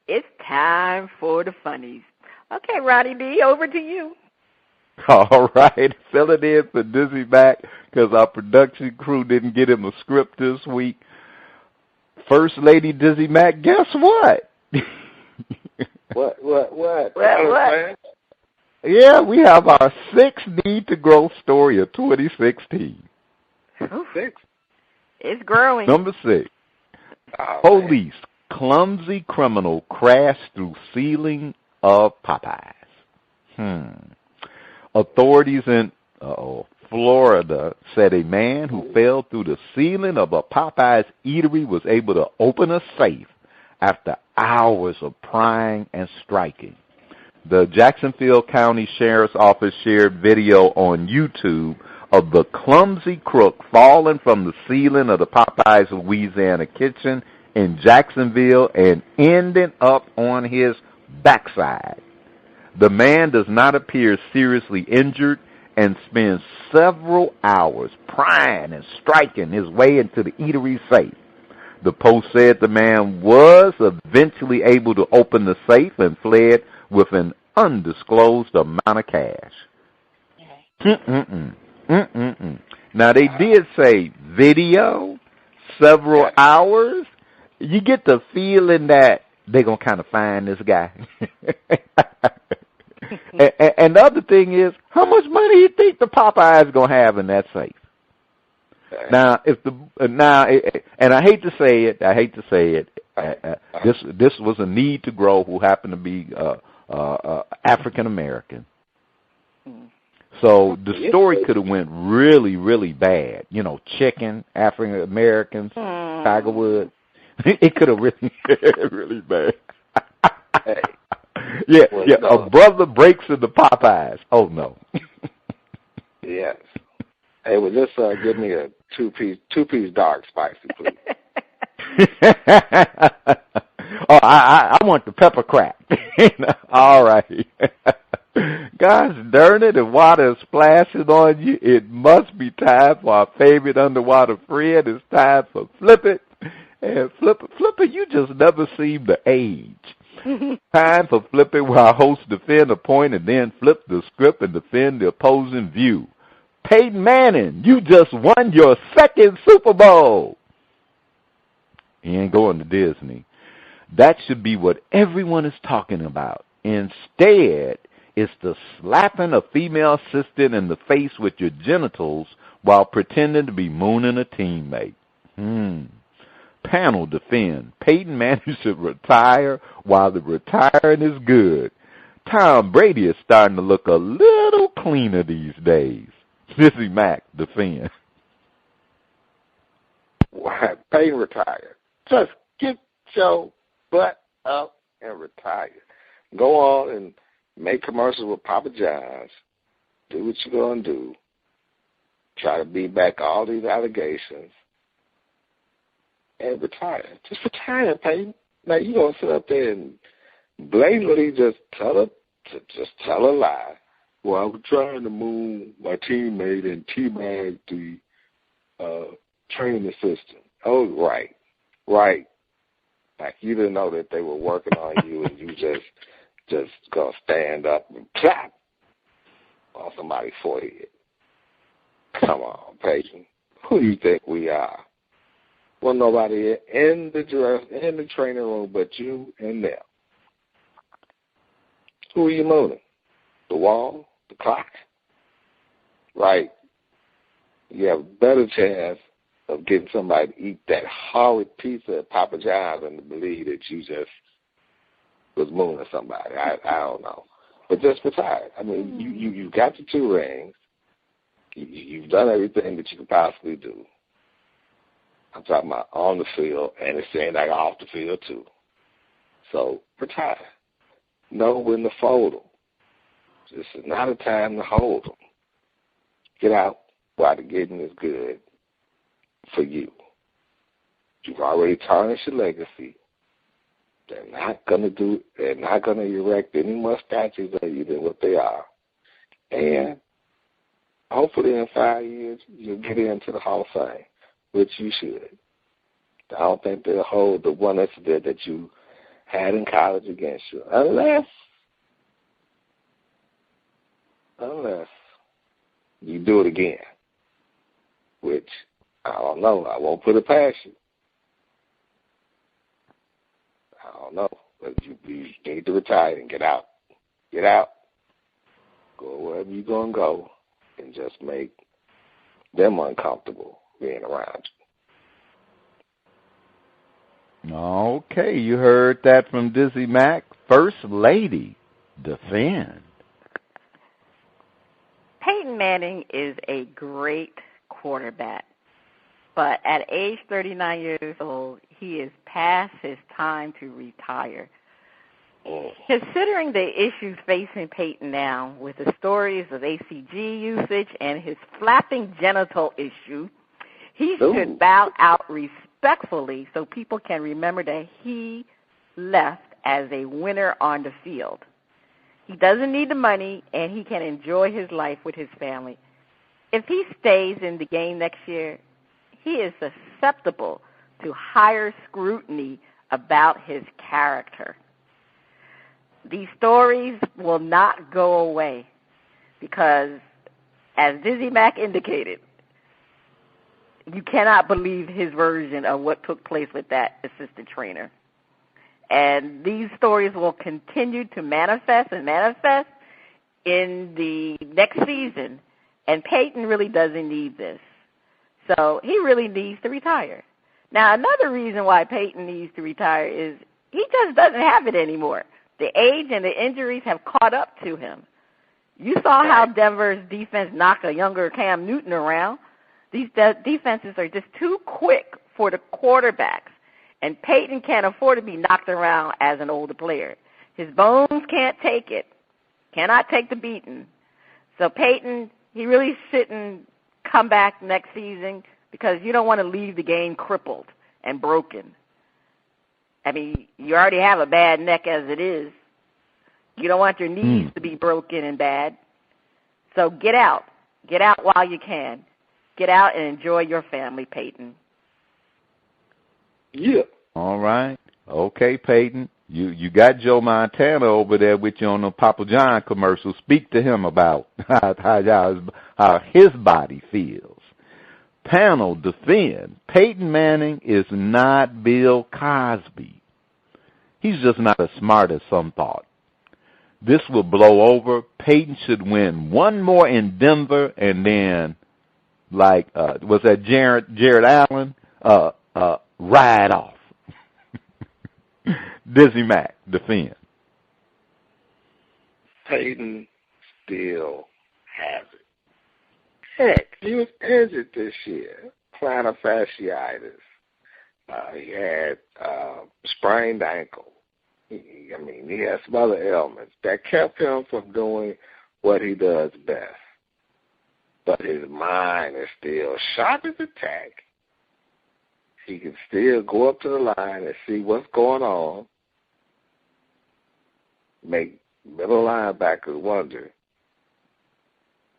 Speaker 3: It's time for the funnies. Okay, Ronnie B., over to you.
Speaker 2: All right, filling in for Dizzie Mac because our production crew didn't get him a script this week. First Lady Dizzie Mac, guess what?
Speaker 4: What?
Speaker 2: Yeah, we have our 6 Need to Grow story of 2016.
Speaker 3: Ooh, 6? It's growing.
Speaker 2: Number 6.
Speaker 4: Oh,
Speaker 2: Police, clumsy criminal crashed through ceiling of Popeyes. Authorities in Florida said a man who fell through the ceiling of a Popeyes eatery was able to open a safe after hours of prying and striking. The Jacksonville County Sheriff's Office shared video on YouTube of the clumsy crook falling from the ceiling of the Popeyes Louisiana kitchen in Jacksonville and ending up on his backside. The man does not appear seriously injured and spends several hours prying and striking his way into the eatery safe. The Post said the man was eventually able to open the safe and fled with an undisclosed amount of cash. Now, they did say video, several hours. You get the feeling that they're going to kind of find this guy. and the other thing is, how much money do you think the Popeyes is going to have in that safe? Now, and I hate to say it, this was a Need to Grow who happened to be African American. So the story could have went really, really bad. You know, chicken, African Americans, Tiger Woods. It could have really, really bad. Yeah. A brother breaks into Popeyes. Oh no.
Speaker 4: Yes. Hey, well, just give me a two-piece dark spicy, please.
Speaker 2: I want the pepper crack. All right. Gosh darn it, the water is splashing on you. It must be time for our favorite underwater friend. It's time for Flip It. And Flipper, you just never seem to age. Time for Flip It, where our hosts defend a point and then flip the script and defend the opposing view. Peyton Manning, you just won your 2nd Super Bowl. He ain't going to Disney. That should be what everyone is talking about. Instead, it's the slapping a female assistant in the face with your genitals while pretending to be mooning a teammate. Panel defend. Peyton Manning should retire while the retiring is good. Tom Brady is starting to look a little cleaner these days. Dizzie Mac defend.
Speaker 4: Why, Peyton retire. Just get your butt up and retire. Go on and make commercials with Papa John's. Do what you're going to do. Try to beat back all these allegations. And retire. Just retire, Peyton. Now, you're going to sit up there and blatantly just tell a lie. Well, I was trying to move my teammate and teabag the training assistant. Oh, right. Like you didn't know that they were working on you, and you just gonna stand up and clap on somebody's forehead. Come on, Peyton. Who do you think we are? Well, nobody in the training room but you and them. Who are you mooning? The wall? The clock? Right. You have a better chance of getting somebody to eat that horrid pizza at Papa John's than to believe that you just was mooning somebody. I don't know. But just retire. I mean, you got the 2 rings. You've done everything that you could possibly do. I'm talking about on the field, and it's saying like off the field too. So retire. Know when to fold them. This is not a time to hold them. Get out while the getting is good for you. You've already tarnished your legacy. They're not gonna erect any more statues of you than what they are. And hopefully in 5 years you'll get into the Hall of Fame, which you should. I don't think they'll hold the one incident that you had in college against you, unless you do it again, which I don't know. I won't put it past you. I don't know, but you need to retire and get out. Get out. Go wherever you're going to go and just make them uncomfortable being around you.
Speaker 2: Okay, you heard that from Dizzie Mac. First Lady, defend.
Speaker 3: Peyton Manning is a great quarterback, but at age 39 years old, he is past his time to retire. Considering the issues facing Peyton now with the stories of ACG usage and his flapping genital issue, he should bow out respectfully so people can remember that he left as a winner on the field. He doesn't need the money, and he can enjoy his life with his family. If he stays in the game next year, he is susceptible to higher scrutiny about his character. These stories will not go away because, as Dizzie Mac indicated, you cannot believe his version of what took place with that assistant trainer. And these stories will continue to manifest in the next season. And Peyton really doesn't need this. So he really needs to retire. Now, another reason why Peyton needs to retire is he just doesn't have it anymore. The age and the injuries have caught up to him. You saw how Denver's defense knocked a younger Cam Newton around. These defenses are just too quick for the quarterbacks. And Peyton can't afford to be knocked around as an older player. His bones can't take it, cannot take the beating. So Peyton, he really shouldn't come back next season because you don't want to leave the game crippled and broken. I mean, you already have a bad neck as it is. You don't want your knees to be broken and bad. So get out. Get out while you can. Get out and enjoy your family, Peyton.
Speaker 4: Yeah.
Speaker 2: All right. Okay, Peyton. You got Joe Montana over there with you on the Papa John commercial. Speak to him about how his body feels. Panel, defend. Peyton Manning is not Bill Cosby. He's just not as smart as some thought. This will blow over. Peyton should win one more in Denver, and then, was that Jared Allen? Ride off. Dizzie Mac, defend.
Speaker 4: Peyton still has it. Heck, he was injured this year. Plantar fasciitis. He had sprained ankle. He had some other ailments that kept him from doing what he does best. But his mind is still sharp as a tack. He can still go up to the line and see what's going on, make middle linebackers wonder,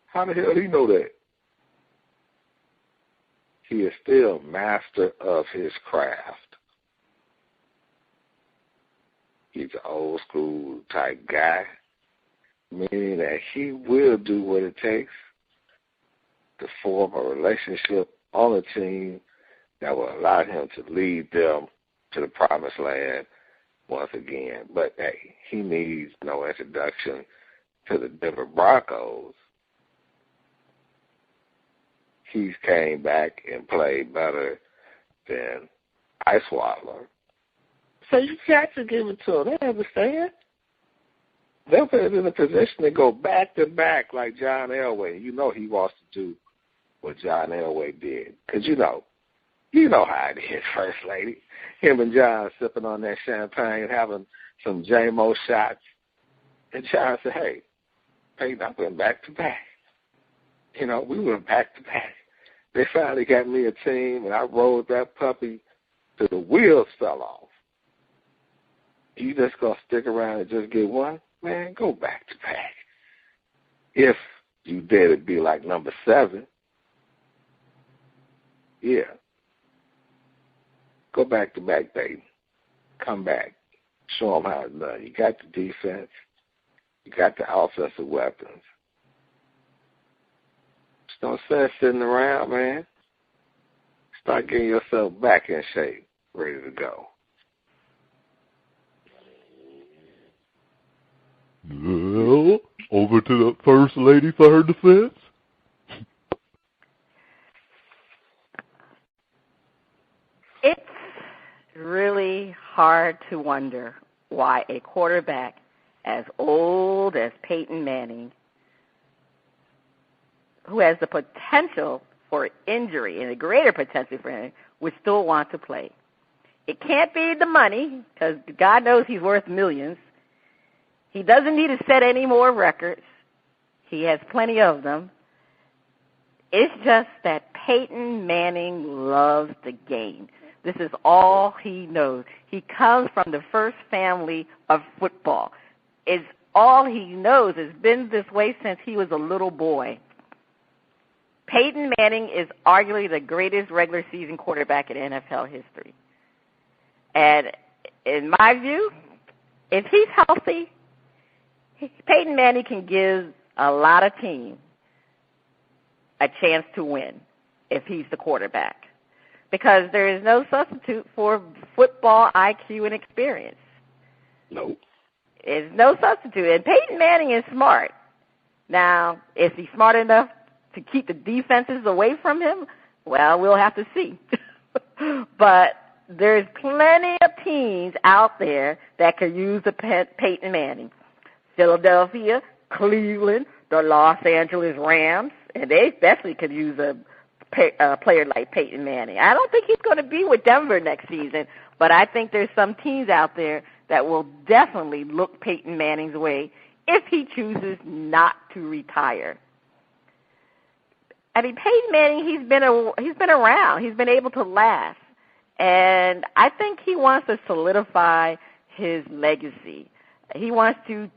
Speaker 4: how the hell do you know that? He is still master of his craft. He's an old school type guy, meaning that he will do what it takes to form a relationship on a team that will allow him to lead them to the promised land once again. But, hey, he needs no introduction to the Denver Broncos. He's came back and played better than Ice Waddler. So you got to give it to them. They understand. They'll put it in a position to go back-to-back like John Elway. You know he wants to do what John Elway did. Because you know how it is, First Lady. Him and John sipping on that champagne, having some J-Mo shots. And John said, hey, Peyton, I went back-to-back. You know, we went back-to-back. They finally got me a team, and I rode that puppy till the wheels fell off. You just going to stick around and just get one? Man, go back-to-back. If you dare to be like number 7, yeah. Go back-to-back, baby. Come back. Show them how it's done. You got the defense. You got the offensive weapons. Just don't sit sitting around, man. Start getting yourself back in shape, ready to go.
Speaker 2: Well, over to the First Lady for her defense.
Speaker 3: It's really hard to wonder why a quarterback as old as Peyton Manning, who has the potential for injury and a greater potential for injury, would still want to play. It can't be the money, because God knows he's worth millions. He doesn't need to set any more records. He has plenty of them. It's just that Peyton Manning loves the game. This is all he knows. He comes from the first family of football. It's all he knows. It's been this way since he was a little boy. Peyton Manning is arguably the greatest regular season quarterback in NFL history. And in my view, if he's healthy, Peyton Manning can give a lot of teams a chance to win if he's the quarterback, because there is no substitute for football IQ and experience.
Speaker 4: Nope.
Speaker 3: There's no substitute. And Peyton Manning is smart. Now, is he smart enough to keep the defenses away from him? Well, we'll have to see. But there's plenty of teams out there that could use the Peyton Manning. Philadelphia, Cleveland, the Los Angeles Rams, and they especially could use a player like Peyton Manning. I don't think he's going to be with Denver next season, but I think there's some teams out there that will definitely look Peyton Manning's way if he chooses not to retire. I mean, Peyton Manning, he's been around. He's been able to last. And I think he wants to solidify his legacy. He wants to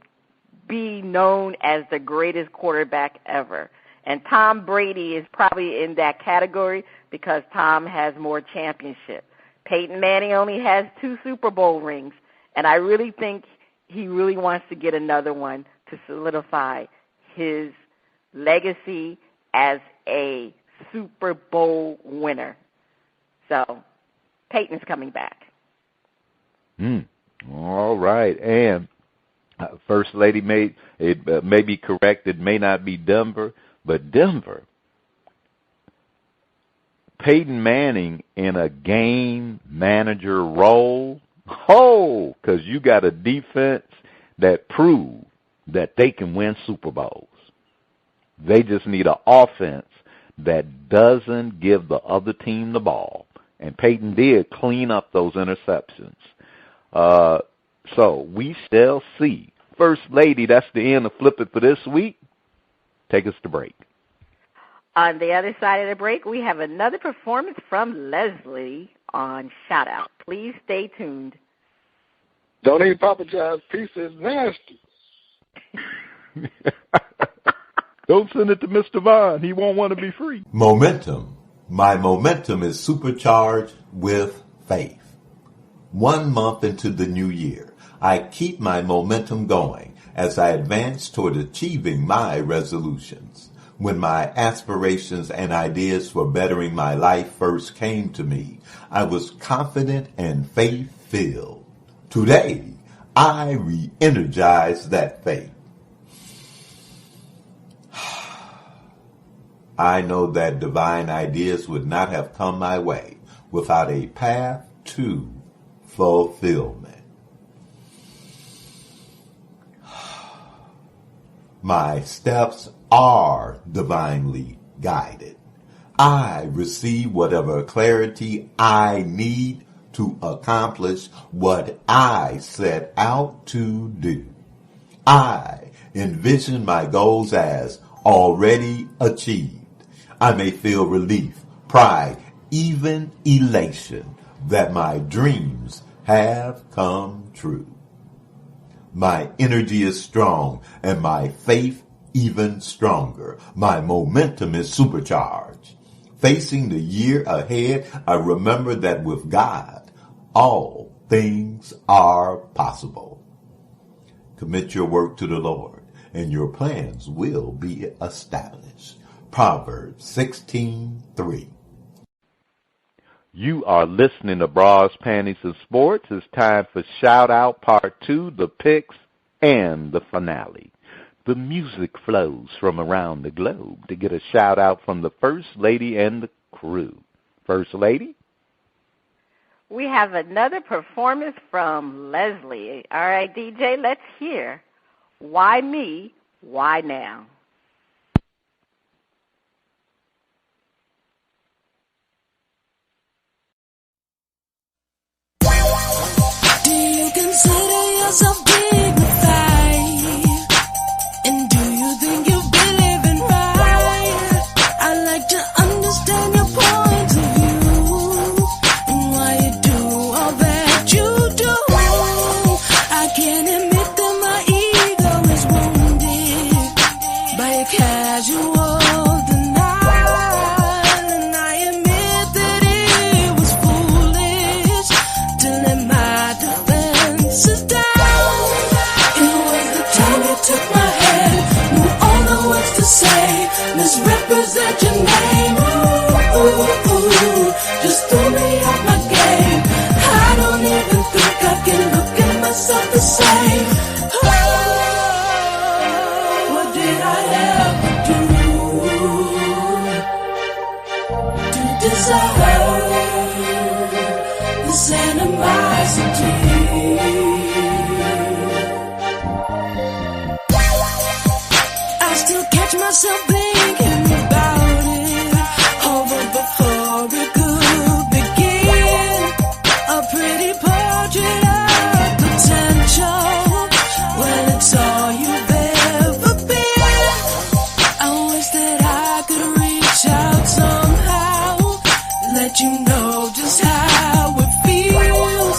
Speaker 3: be known as the greatest quarterback ever. And Tom Brady is probably in that category because Tom has more championships. Peyton Manning only has 2 Super Bowl rings, and I really think he really wants to get another one to solidify his legacy as a Super Bowl winner. So Peyton's coming back.
Speaker 2: All right. And First Lady may be correct. It may not be Denver, but Denver. Peyton Manning in a game manager role. Oh, because you got a defense that proved that they can win Super Bowls. They just need an offense that doesn't give the other team the ball. And Peyton did clean up those interceptions. So we shall see. First Lady, that's the end of Flip It for this week. Take us to break.
Speaker 3: On the other side of the break, we have another performance from Leslie on Shout Out. Please stay tuned.
Speaker 4: Don't eat Papa John's pizza. It's nasty.
Speaker 2: Don't send it to Mr. Vaughn. He won't want to be free.
Speaker 5: Momentum. My momentum is supercharged with faith. 1 month into the new year, I keep my momentum going as I advance toward achieving my resolutions. When my aspirations and ideas for bettering my life first came to me, I was confident and faith-filled. Today, I re-energize that faith. I know that divine ideas would not have come my way without a path to fulfillment. My steps are divinely guided. I receive whatever clarity I need to accomplish what I set out to do. I envision my goals as already achieved. I may feel relief, pride, even elation that my dreams have come true. My energy is strong and my faith even stronger. My momentum is supercharged. Facing the year ahead, I remember that with God, all things are possible. Commit your work to the Lord, and your plans will be established. Proverbs 16:3.
Speaker 2: You are listening to Bras, Panties, and Sports. It's time for Shout Out Part 2, the picks, and the finale. The music flows from around the globe to get a shout out from the First Lady and the crew. First Lady?
Speaker 3: We have another performance from Leslie. All right, DJ, let's hear Why Me, Why Now?
Speaker 6: Do you consider yourself dignified? And do you think you've been living right? I like to understand your point of view and why you do all that you do. I can't admit that my ego is wounded by a casual denial, and I admit that it was foolish to let my defenses down. It was the time you took my hand, knew all the words to say, misrepresent your name. Ooh, ooh, ooh, just threw me off my game. I don't even think I can look at myself the same. Oh, what did I ever do to deserve this animosity? I still catch myself thinking about it, over before it could begin. A pretty portrait of potential, well, it's all you've ever been. I wish that I could reach out somehow, let you know just how it feels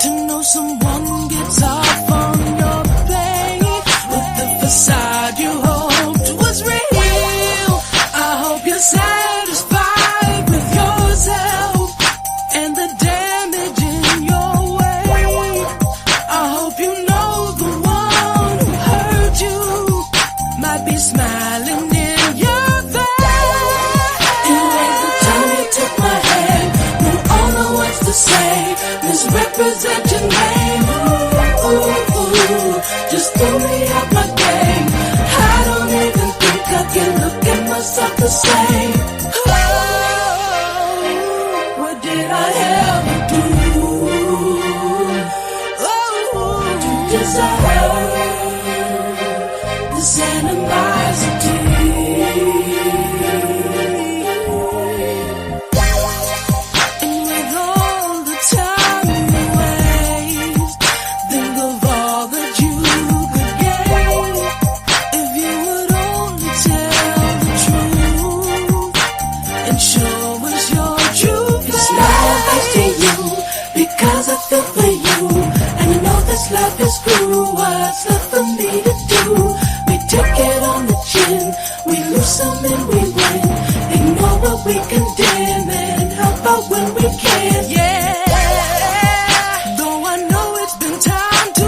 Speaker 6: to know someone gets off on your plate with the facade you hoped was real. I hope you're satisfied with yourself and the damage in your way. I hope you know the one who hurt you might be smiling in your face. It was the time you took my hand, knew all the words to say, misrepresent your name. Ooh, ooh, ooh, just threw me out my game. I don't even think I can look at myself the same. Oh, what did I ever do to deserve this animosity? And with all the time you waste, think of all that you could gain if you would only tell the truth and show us your true face. It's not advice to you because I feel for you, and I know this life is cruel. What's left for me to do? We take it on the chin, we lose some and we win. Ignore what we condemn and help out when we can. Yeah. Though I know it's been time to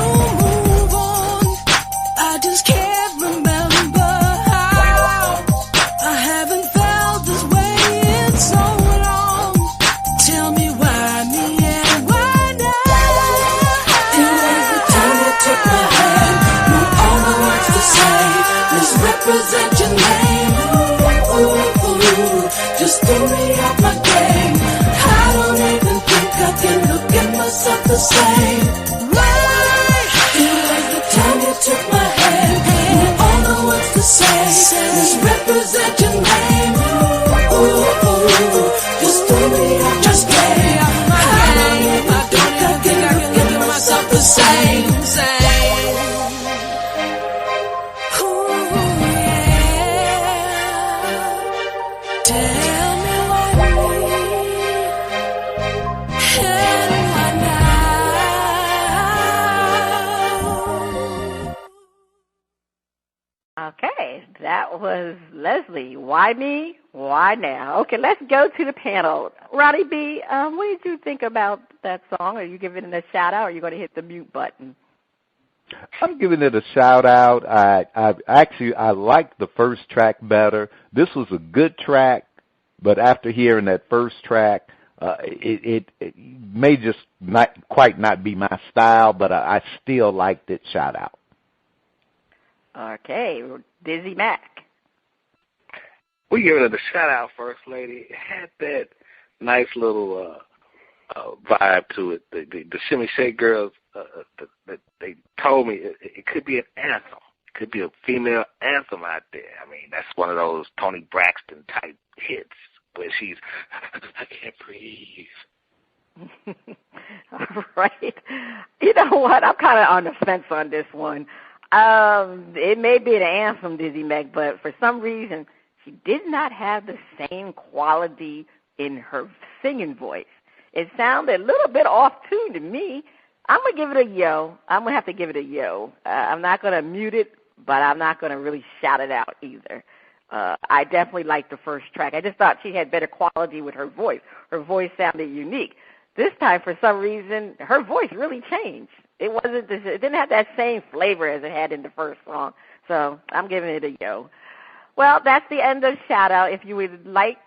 Speaker 6: just threw me out my game. I don't even think I can look at myself the same. Why? Feel like the time you took my hand, and you all know what's the same. Misrepresent your name. Ooh, just threw me out my game. I don't even think I can look at myself the same.
Speaker 3: Okay, that was Leslie. Why me? Why now? Okay, let's go to the panel. Ronnie B., what did you think about that song? Are you giving it a shout-out, or are you going to hit the mute button?
Speaker 2: I'm giving it a shout-out. I liked the first track better. This was a good track, but after hearing that first track, it may just not be my style, but I still liked it. Shout-out.
Speaker 3: Okay, Dizzie Mac.
Speaker 4: We giving it a shout-out, First Lady. It had that nice little vibe to it. The Shimmy Shake Girls, they told me it could be an anthem. It could be a female anthem out there. I mean, that's one of those Toni Braxton type hits where she's, I can't breathe.
Speaker 3: All right. You know what? I'm kind of on the fence on this one. It may be an anthem, Dizzie Mac, but for some reason, she did not have the same quality in her singing voice. It sounded a little bit off-tuned to me. I'm going to give it a yo. I'm going to have to give it a yo. I'm not going to mute it, but I'm not going to really shout it out either. I definitely liked the first track. I just thought she had better quality with her voice. Her voice sounded unique. This time, for some reason, her voice really changed. It didn't have that same flavor as it had in the first song. So I'm giving it a yo. Well, that's the end of shout out. If you like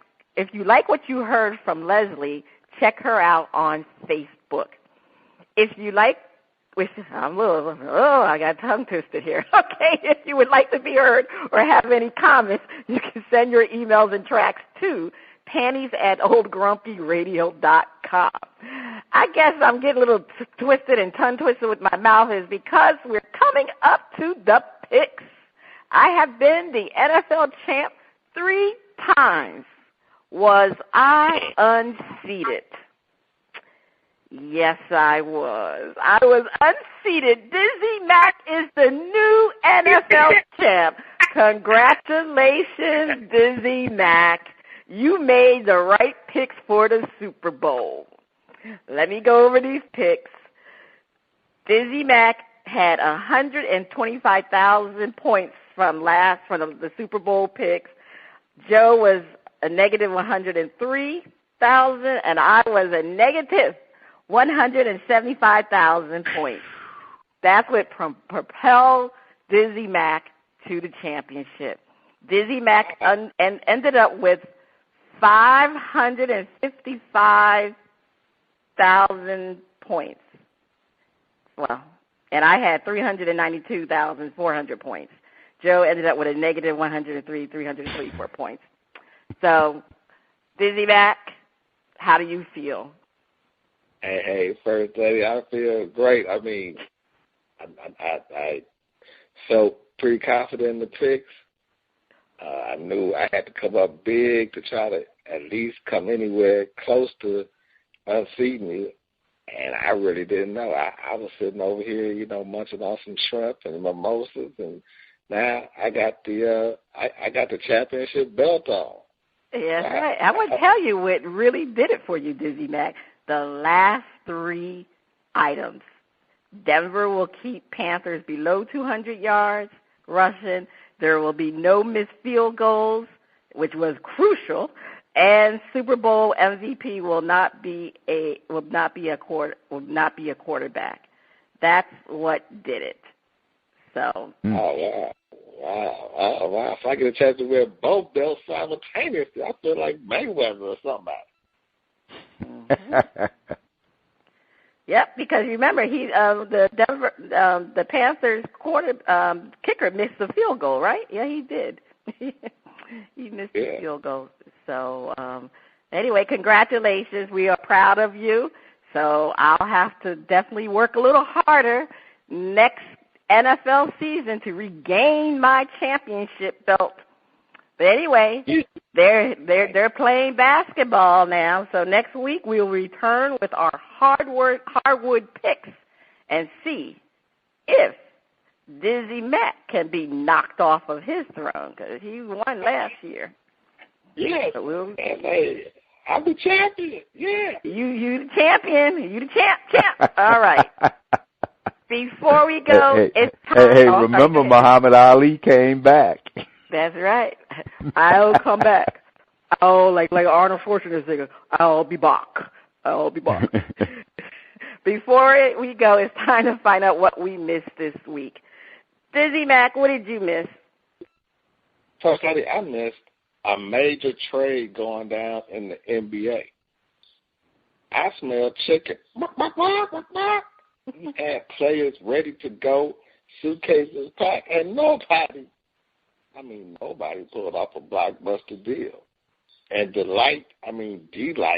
Speaker 3: what you heard from Leslie, check her out on Facebook. If you like, I got tongue twisted here. Okay, if you would like to be heard or have any comments, you can send your emails and tracks to panties@oldgrumpyradio.com. I guess I'm getting a little twisted and tongue twisted with my mouth is because we're coming up to the picks. I have been the NFL champ 3 times. Was I unseated? Yes, I was. I was unseated. Dizzie Mac is the new NFL champ. Congratulations, Dizzie Mac. You made the right picks for the Super Bowl. Let me go over these picks. Dizzie Mac had 125,000 points from the Super Bowl picks. Joe was a negative 103,000, and I was a negative 175,000 points. That's what propelled Dizzie Mac to the championship. Dizzie Mac ended up with 555,000 points. Well, and I had 392,400 points. Joe ended up with a negative 334 points. So, Dizzie Mac, how do you feel?
Speaker 4: Hey, First Lady, I feel great. I mean, I felt pretty confident in the picks. I knew I had to come up big to try to at least come anywhere close to unseating you, and I really didn't know. I was sitting over here, munching on some shrimp and mimosas, and now I got the championship belt on.
Speaker 3: Yeah, that's right. I want to tell you what really did it for you, Dizzie Mac. The last 3 items. Denver will keep Panthers below 200 yards rushing. There will be no missed field goals, which was crucial, and Super Bowl MVP will not be a quarterback. That's what did it. So.
Speaker 4: Oh wow! If I get a chance to wear both belts simultaneously, I feel like Mayweather or somebody.
Speaker 3: Mm-hmm. Yep, because remember the Panthers kicker missed the field goal, right? Yeah, he did. He missed the field goal. So anyway, congratulations. We are proud of you. So I'll have to definitely work a little harder next NFL season to regain my championship belt. But anyway, they're playing basketball now. So next week we'll return with our hardwood picks and see if Dizzie Mac can be knocked off of his throne, because he won last year.
Speaker 4: Yes,
Speaker 3: so
Speaker 4: I'm the champion. Yeah,
Speaker 3: you the champion. You the champ. All right. Before we go, it's time.
Speaker 2: Hey, remember Muhammad Ali came back.
Speaker 3: That's right. I'll come back. Like Arnold Schwarzenegger singing, I'll be back. I'll be back. Before we go, it's time to find out what we missed this week. Dizzie Mac, what did you miss?
Speaker 4: First Lady, I missed a major trade going down in the NBA. I smelled chicken. You had players ready to go, suitcases packed, and nobody pulled off a blockbuster deal. And Dwight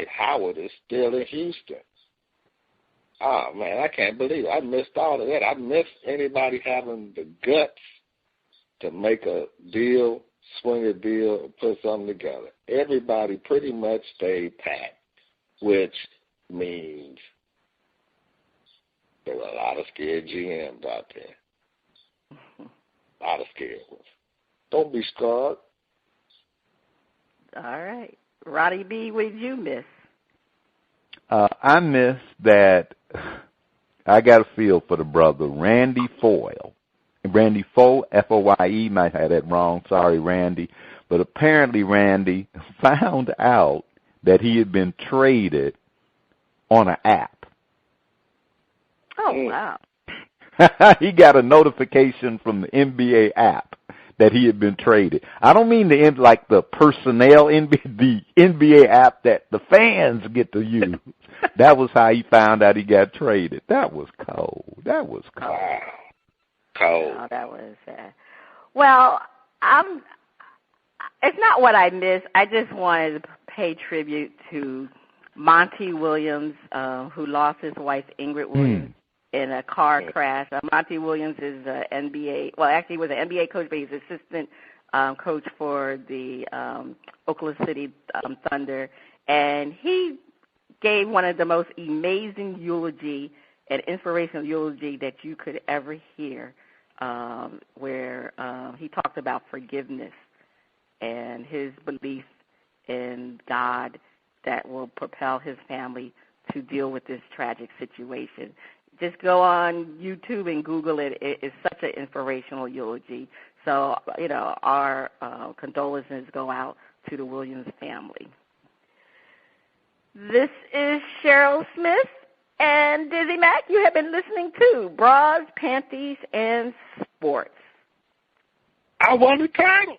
Speaker 4: Howard is still in Houston. Oh, man, I can't believe it. I missed all of that. I missed anybody having the guts to make a deal, swing a deal, and put something together. Everybody pretty much stayed pat, which means there were a lot of scared GMs out there. A lot of scared ones. Don't be scared.
Speaker 3: All right. Roddy B., what did you miss?
Speaker 2: I missed that. I got a feel for the brother, Randy Foyle. Randy Foye, F-O-Y-E, might have that wrong. Sorry, Randy. But apparently Randy found out that he had been traded on an app.
Speaker 3: Oh, wow.
Speaker 2: He got a notification from the NBA app that he had been traded. I don't mean the personnel, the NBA app that the fans get to use. That was how he found out he got traded. That was cold.
Speaker 4: Wow. Cold.
Speaker 3: Oh, that was sad. Well, it's not what I missed. I just wanted to pay tribute to Monty Williams, who lost his wife, Ingrid Williams, in a car crash. Monty Williams is an NBA, he was an NBA coach, but he's assistant coach for the Oklahoma City Thunder. And he gave one of the most amazing eulogy and inspirational eulogy that you could ever hear, where he talked about forgiveness and his belief in God that will propel his family to deal with this tragic situation. Just go on YouTube and Google it. It's such an inspirational eulogy. So, our condolences go out to the Williams family. This is Cheryl Smith and Dizzie Mac. You have been listening to Bras, Panties, and Sports.
Speaker 4: I won the title.